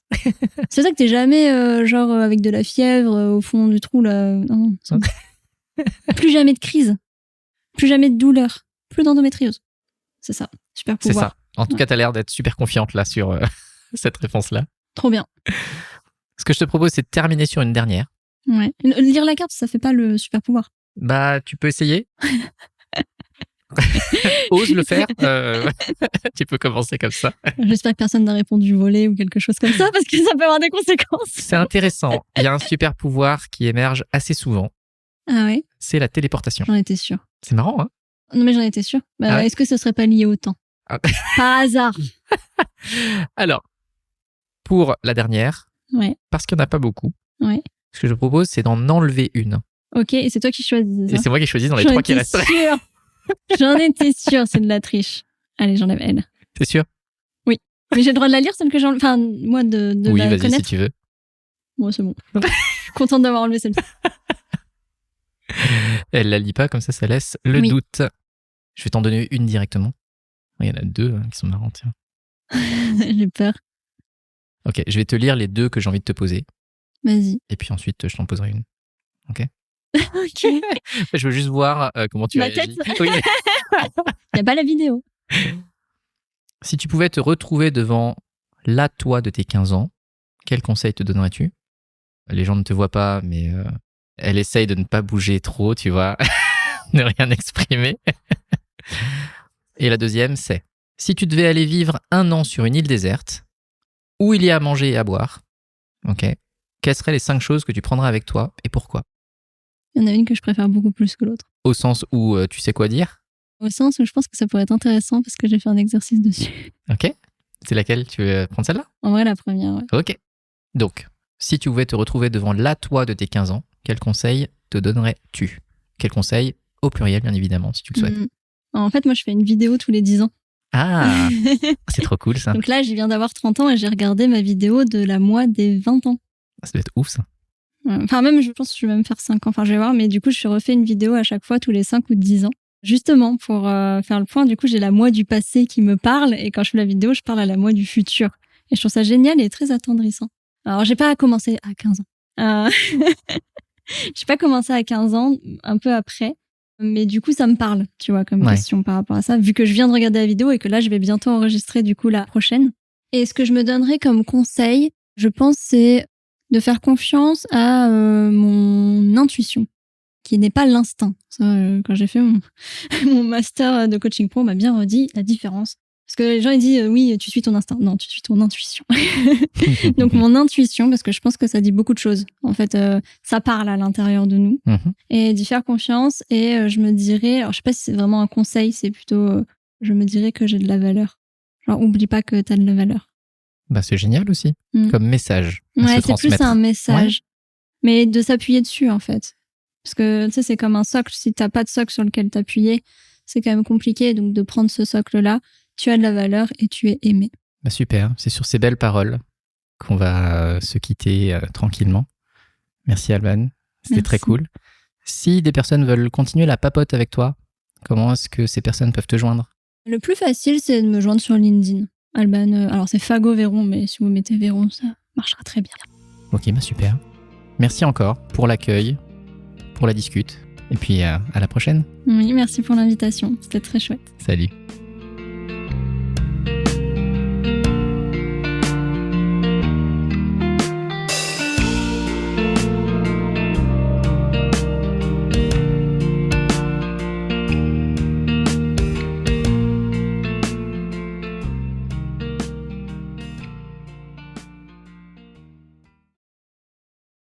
C'est ça que t'es jamais, avec de la fièvre au fond du trou, là. Non. Plus jamais de crise. Plus jamais de douleur. Plus d'endométriose. C'est ça. Super pouvoir. C'est ça. En tout cas, t'as l'air d'être super confiante là sur cette réponse-là. Trop bien. Ce que je te propose, c'est de terminer sur une dernière. Ouais. Lire la carte, ça fait pas le super pouvoir. Tu peux essayer. Ose le faire. Tu peux commencer comme ça. J'espère que personne n'a répondu voler ou quelque chose comme ça, parce que ça peut avoir des conséquences. C'est intéressant. Il y a un super pouvoir qui émerge assez souvent. Ah ouais? C'est la téléportation. J'en étais sûre. C'est marrant, hein? Non, mais j'en étais sûre. Ouais. Est-ce que ce serait pas lié au temps? Par hasard. Alors, pour la dernière, ouais. Parce qu'il n'y en a pas beaucoup, ouais. Ce que je propose, c'est d'en enlever une. Ok, et c'est toi qui choisis. Et c'est moi qui choisis dans les 3 qui restent. J'en étais sûre, c'est de la triche. Allez, j'enlève elle. C'est sûr? Oui. Mais j'ai le droit de la lire, celle que j'enlève. Enfin, moi, de oui, la vas-y, connaître. si tu veux. Bon, c'est bon. Je suis contente d'avoir enlevé celle-ci. Elle la lit pas, comme ça laisse le doute. Je vais t'en donner une directement. Il y en a 2 qui sont marrantes. Tiens. J'ai peur. Ok, je vais te lire les 2 que j'ai envie de te poser. Vas-y. Et puis ensuite, je t'en poserai une. Ok? Ok. Je veux juste voir comment tu réagis. Oui. Il n'y a pas la vidéo. Si tu pouvais te retrouver devant la toi de tes 15 ans, quel conseil te donnerais-tu? Les gens ne te voient pas, mais elle essaye de ne pas bouger trop, tu vois, ne rien exprimer. Et la deuxième, c'est si tu devais aller vivre 1 an sur une île déserte, où il y a à manger et à boire, ok, quelles seraient les 5 choses que tu prendrais avec toi et pourquoi? Il y en a une que je préfère beaucoup plus que l'autre. Au sens où tu sais quoi dire? Au sens où je pense que ça pourrait être intéressant parce que j'ai fait un exercice dessus. Ok. C'est laquelle? Tu veux prendre celle-là? En vrai, la première, ouais. Ok. Donc, si tu pouvais te retrouver devant la toi de tes 15 ans, quel conseil te donnerais-tu? Quel conseil? Au pluriel, bien évidemment, si tu le souhaites. En fait, moi, je fais une vidéo tous les 10 ans. Ah, c'est trop cool, ça. Donc là, je viens d'avoir 30 ans et j'ai regardé ma vidéo de la moi des 20 ans. Ça doit être ouf, ça. Enfin, même, je pense que je vais même faire 5 ans. Enfin, je vais voir, mais du coup, je refais une vidéo à chaque fois, tous les 5 ou 10 ans. Justement, pour faire le point, du coup, j'ai la moi du passé qui me parle et quand je fais la vidéo, je parle à la moi du futur. Et je trouve ça génial et très attendrissant. Alors, j'ai pas commencé à 15 ans. J'ai pas commencé à 15 ans, un peu après. Mais du coup, ça me parle, tu vois, comme question par rapport à ça, vu que je viens de regarder la vidéo et que là, je vais bientôt enregistrer, du coup, la prochaine. Et ce que je me donnerais comme conseil, je pense, c'est de faire confiance à mon intuition, qui n'est pas l'instinct. Ça, quand j'ai fait mon master de coaching pro, on m'a bien redit la différence. Parce que les gens, ils disent, oui, tu suis ton instinct. Non, tu suis ton intuition. Donc, mon intuition, parce que je pense que ça dit beaucoup de choses. En fait, ça parle à l'intérieur de nous. Et d'y faire confiance. Et je me dirais, alors je sais pas si c'est vraiment un conseil, c'est plutôt, je me dirais que j'ai de la valeur. Genre, oublie pas que t'as de la valeur. Bah, c'est génial aussi, comme message. Ouais, c'est plus un message. Ouais. Mais de s'appuyer dessus, en fait. Parce que, tu sais, c'est comme un socle. Si t'as pas de socle sur lequel t'appuyer, c'est quand même compliqué. Donc, de prendre ce socle-là, tu as de la valeur et tu es aimé. Bah super, c'est sur ces belles paroles qu'on va se quitter tranquillement. Merci Alban, c'était très cool. Si des personnes veulent continuer la papote avec toi, comment est-ce que ces personnes peuvent te joindre? Le plus facile, c'est de me joindre sur LinkedIn. Alban, alors c'est Fago Véron, mais si vous mettez Véron, ça marchera très bien. Ok, bah super. Merci encore pour l'accueil, pour la discute, et puis à la prochaine. Oui, merci pour l'invitation, c'était très chouette. Salut.